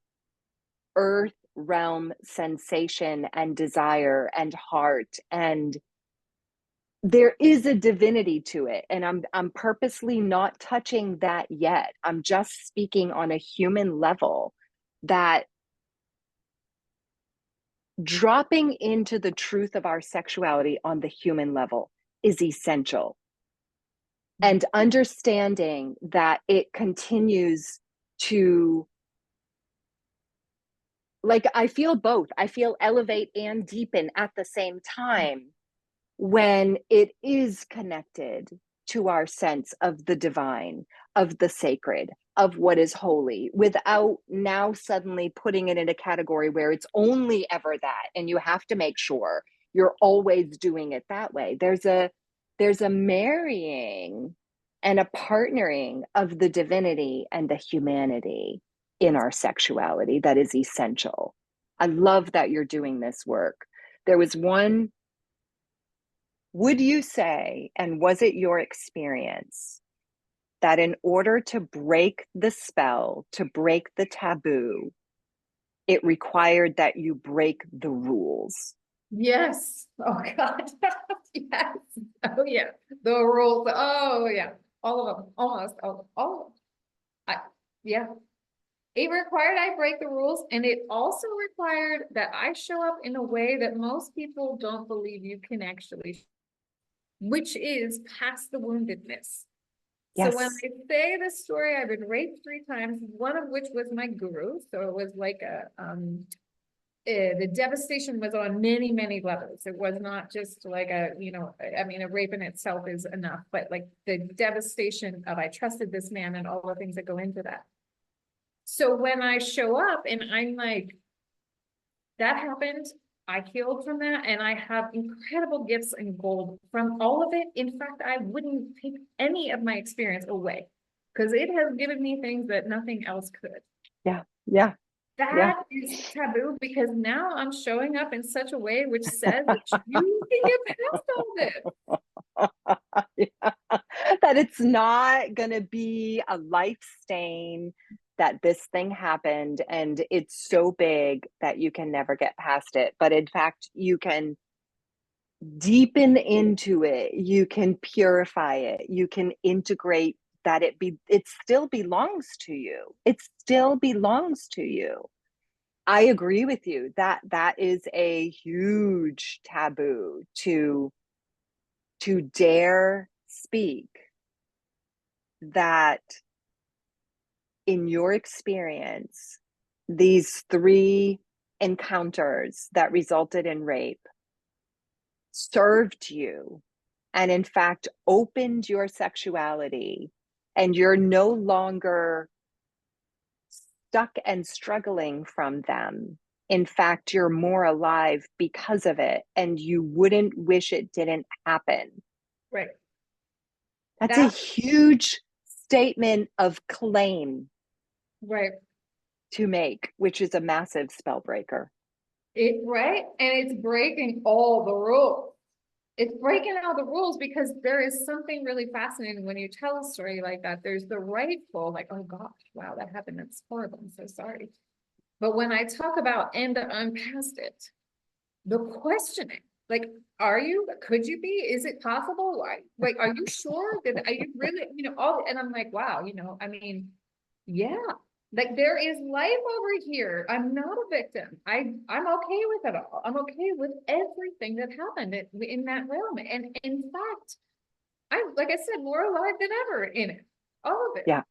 earth realm sensation and desire and heart. And there is a divinity to it. And I'm purposely not touching that yet. I'm just speaking on a human level, that dropping into the truth of our sexuality on the human level is essential. And understanding that it continues to, like, I feel both. I feel elevate and deepen at the same time when it is connected to our sense of the divine, of the sacred, of what is holy without now suddenly putting it in a category where it's only ever that and you have to make sure you're always doing it that way. There's a marrying and a partnering of the divinity and the humanity in our sexuality that is essential. I love that you're doing this work. There was one, would you say, and was it your experience, that in order to break the spell, to break the taboo, it required that you break the rules? Yes. Oh God. Yes. Oh yeah. The rules. Oh yeah. All of them. Almost all of them. Yeah. It required I break the rules, and it also required that I show up in a way that most people don't believe you can actually, which is past the woundedness. So when Yes. I say the story, I've been raped 3 times, one of which was my guru. So it was like the devastation was on many, many levels. It was not just like a rape in itself is enough, but like the devastation of I trusted this man and all the things that go into that. So when I show up and I'm like, that happened, I healed from that, and I have incredible gifts and gold from all of it. In fact, I wouldn't take any of my experience away because it has given me things that nothing else could. Yeah. Yeah. Yeah. That is taboo because now I'm showing up in such a way which says that you can get past all this. Yeah. That it's not going to be a life stain, that this thing happened and it's so big that you can never get past it. But in fact, you can deepen into it, you can purify it, you can integrate that it still belongs to you. It still belongs to you. I agree with you that that is a huge taboo to dare speak that in your experience, these 3 encounters that resulted in rape served you and, in fact, opened your sexuality, and you're no longer stuck and struggling from them. In fact, you're more alive because of it, and you wouldn't wish it didn't happen. Right. That's a That huge statement of claim right. to make, which is a massive spell breaker. Right. And it's breaking all the rules. It's breaking all the rules because there is something really fascinating when you tell a story like that. There's the rightful, like, oh gosh, wow, that happened. That's horrible. I'm so sorry. But when I talk about and I'm past it, the questioning, like, could you be? Is it possible? Why? Like, are you sure? Are you really, and I'm like, wow, yeah, like there is life over here. I'm not a victim. I'm okay with it all. I'm okay with everything that happened in that realm. And in fact, like I said, more alive than ever in it. All of it. Yeah.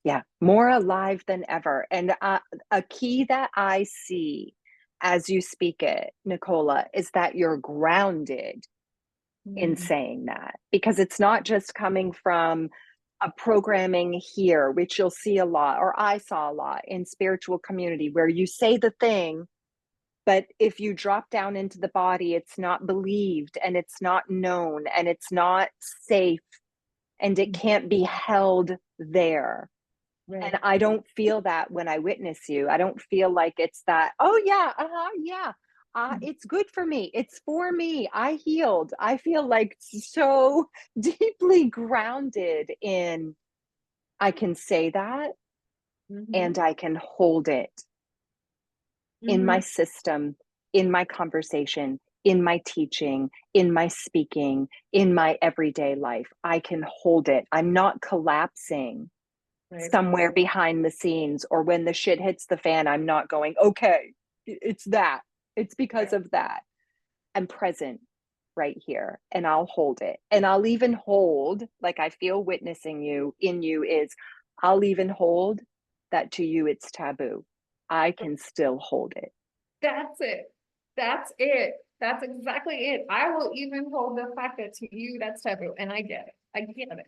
Yeah. More alive than ever. And a key that I see as you speak it, Nicola, is that you're grounded in Mhm. saying that, because it's not just coming from a programming here, which you'll see a lot, or I saw a lot in spiritual community, where you say the thing, but if you drop down into the body, it's not believed and it's not known and it's not safe and it can't be held there. Right. And I don't feel that when I witness you. I don't feel like it's that, oh yeah, yeah, it's good for me. It's for me. I healed. I feel like so deeply grounded in, I can say that Mm-hmm. and I can hold it in Mm-hmm. my system, in my conversation, in my teaching, in my speaking, in my everyday life. I can hold it. I'm not collapsing Right. somewhere behind the scenes, or when the shit hits the fan, I'm not going, okay, it's that. It's because Right. of that. I'm present right here and I'll hold it. And I'll even hold, like I feel witnessing you in you is, I'll even hold that to you it's taboo. I can still hold it. That's it. That's it. That's exactly it. I will even hold the fact that to you that's taboo. And I get it. I get it.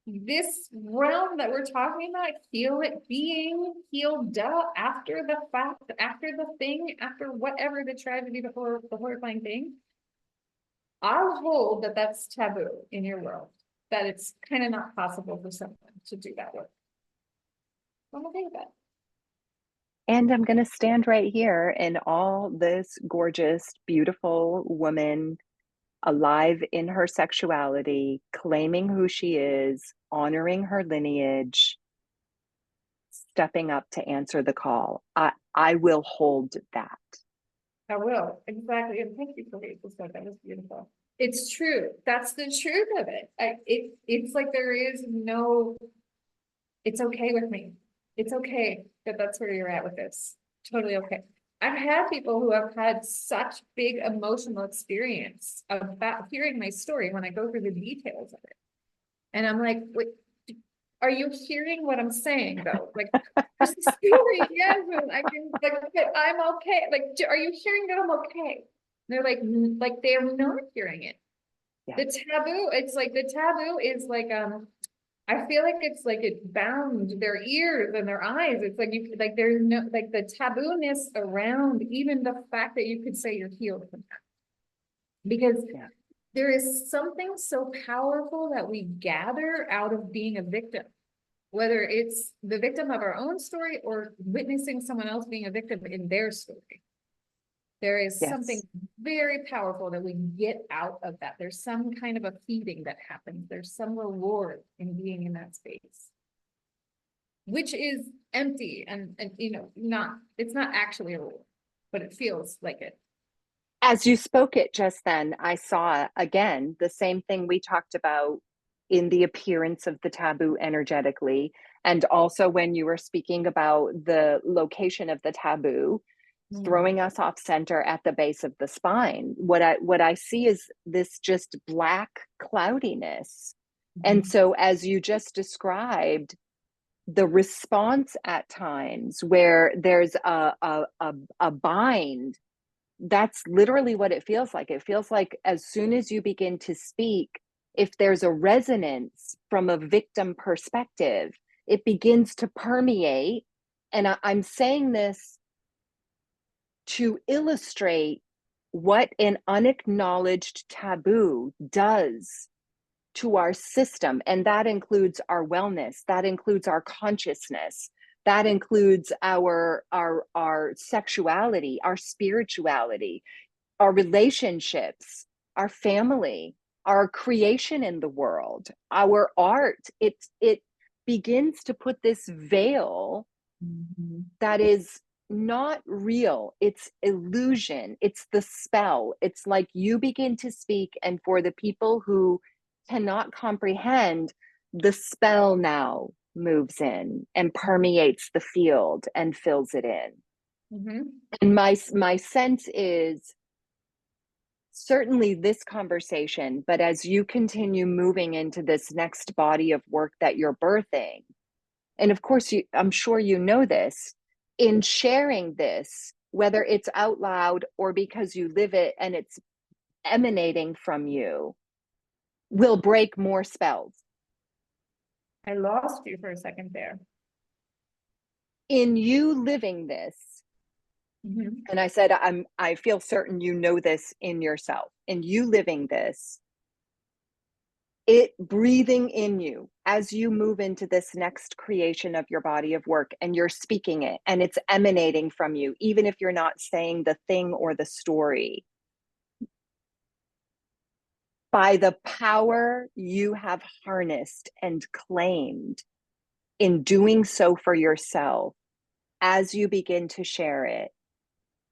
this realm that we're talking about, heal it, being healed up after the fact, after the thing, after whatever the tragedy, the horrifying thing. I'll hold that that's taboo in your world, that it's kind of not possible for someone to do that work. I'm okay with that. And I'm going to stand right here in all this gorgeous, beautiful woman alive in her sexuality, claiming who she is, honoring her lineage, stepping up to answer the call. I will hold that. I will, exactly, and thank you for reading this book, that was beautiful. It's true, that's the truth of it. It's like there is no, it's okay with me. It's okay that that's where you're at with this, totally okay. I've had people who have had such big emotional experience about hearing my story when I go through the details of it. And I'm like, wait, are you hearing what I'm saying though? Like, there's the story, yes, and I can, like, but I'm okay. Like, are you hearing that I'm okay? They're like they're not hearing it. Yeah. The taboo, it's like the taboo is like, I feel like it's like it bound their ears and their eyes. It's like you like there's no like the taboo-ness around even the fact that you could say you're healed from that. Because Yeah. there is something so powerful that we gather out of being a victim, whether it's the victim of our own story or witnessing someone else being a victim in their story. There is something Yes. very powerful that we get out of that. There's some kind of a feeding that happens. There's some reward in being in that space, which is empty and you know, not, it's not actually a reward, but it feels like it. As you spoke it just then, I saw again the same thing we talked about in the appearance of the taboo energetically. And also when you were speaking about the location of the taboo, Mm. throwing us off center at the base of the spine. What I see is this just black cloudiness. And Mhm. so as you just described, the response at times where there's a bind, that's literally what it feels like. It feels like as soon as you begin to speak, if there's a resonance from a victim perspective, it begins to permeate. And I'm saying this to illustrate what an unacknowledged taboo does to our system. And that includes our wellness, that includes our consciousness, that includes our sexuality, our spirituality, our relationships, our family, our creation in the world, our art. It begins to put this veil Mhm. that is not real. It's illusion. It's the spell. It's like you begin to speak, and for the people who cannot comprehend, the spell now moves in and permeates the field and fills it in. Mhm. And my sense is certainly this conversation, but as you continue moving into this next body of work that you're birthing, and of course I'm sure you know this, in sharing this, whether it's out loud or because you live it and it's emanating from you, will break more spells. I lost you for a second there. In you living this, Mhm. and I said I feel certain you know this in yourself, in you living this, it breathing in you as you move into this next creation of your body of work, and you're speaking it and it's emanating from you, even if you're not saying the thing or the story, by the power you have harnessed and claimed in doing so for yourself. As you begin to share it,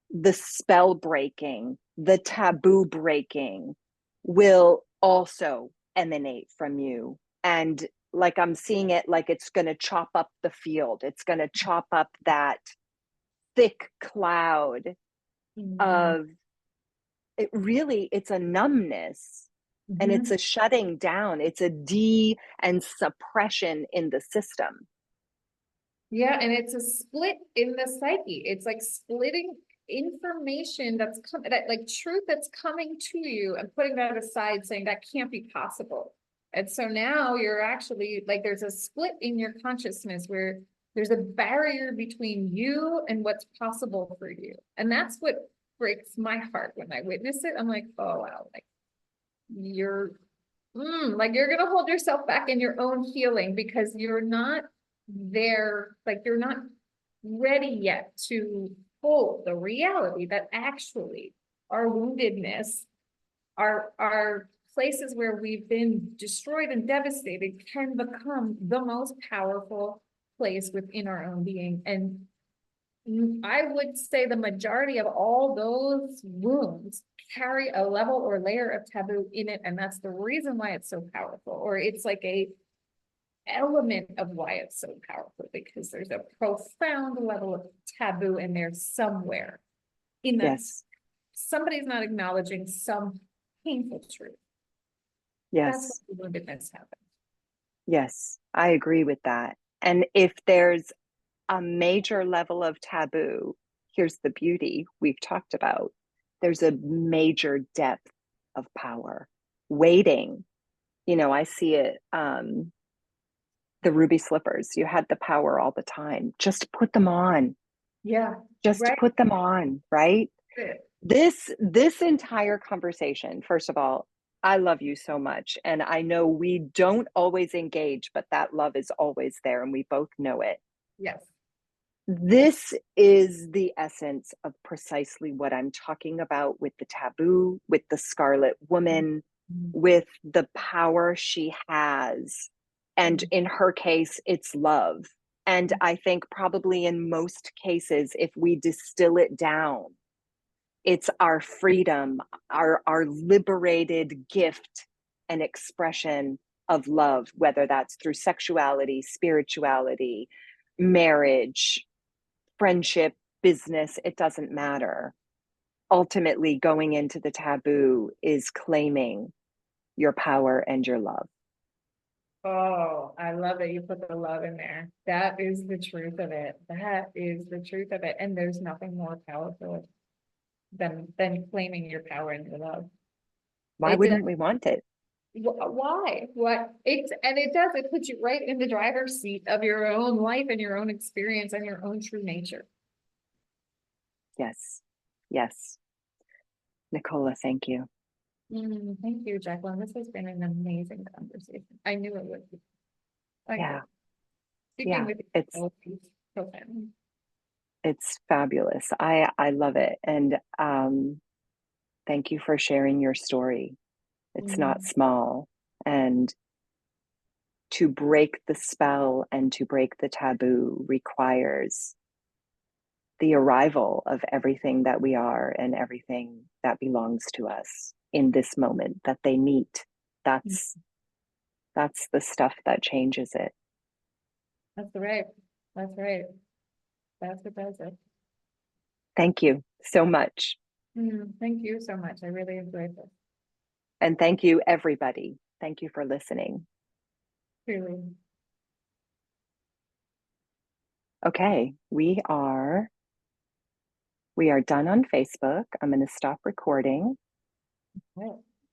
the spell breaking, the taboo breaking will also emanate from you. And like I'm seeing it, like it's going to chop up the field, it's going to chop up that thick cloud Mhm. of it. Really, it's a numbness and it's Mhm. a shutting down, it's a de and suppression in the system. Yeah, and it's a split in the psyche. It's like splitting information that's that like truth that's coming to you and putting that aside, saying that can't be possible. And so now you're actually like, there's a split in your consciousness where there's a barrier between you and what's possible for you. And that's what breaks my heart when I witness it. I'm like, oh wow, like you're like you're gonna hold yourself back in your own healing because you're not there, like you're not ready yet to hold the reality that actually our woundedness, our places where we've been destroyed and devastated can become the most powerful place within our own being. And I would say the majority of all those wounds carry a level or layer of taboo in it, and that's the reason why it's so powerful, or it's like a element of why it's so powerful, because there's a profound level of taboo in there somewhere in that Yes. somebody's not acknowledging some painful truth. That's Yes. what the woundedness happens. Yes. I agree with that. And if there's a major level of taboo, here's the beauty we've talked about. There's a major depth of power waiting. You know, I see it, the ruby slippers, you had the power all the time. Just put them on. Yeah, Just right. put them on, right? This entire conversation, first of all, I love you so much. And I know we don't always engage, but that love is always there and we both know it. Yes. This is the essence of precisely what I'm talking about with the taboo, with the Scarlet Woman, Mhm. with the power she has. And in her case, it's love. And I think probably in most cases, if we distill it down, it's our freedom, our liberated gift and expression of love, whether that's through sexuality, spirituality, marriage, friendship, business, it doesn't matter. Ultimately, going into the taboo is claiming your power and your love. Oh, I love that you put the love in there. That is the truth of it. That is the truth of it. And there's nothing more powerful than claiming your power and your love. Why It does. wouldn't we want it? Why? What? It does. It puts you right in the driver's seat of your own life and your own experience and your own true nature. Yes. Yes. Nicola, thank you. Thank you, Jacqueline. This has been an amazing conversation. I knew it would be. I Yeah. did. Speaking Yeah. with It's you is profound. it's fabulous. I love it. And thank you for sharing your story. It's not Mm, small. And to break the spell and to break the taboo requires the arrival of everything that we are and everything that belongs to us in this moment that they meet. mm. That's the stuff that changes it. That's right. That's right. That's what does it. Thank you so much. Thank you so much. I really enjoyed this. And thank you, everybody. Thank you for listening. Truly. Okay, we are done on Facebook. I'm going to stop recording. Right.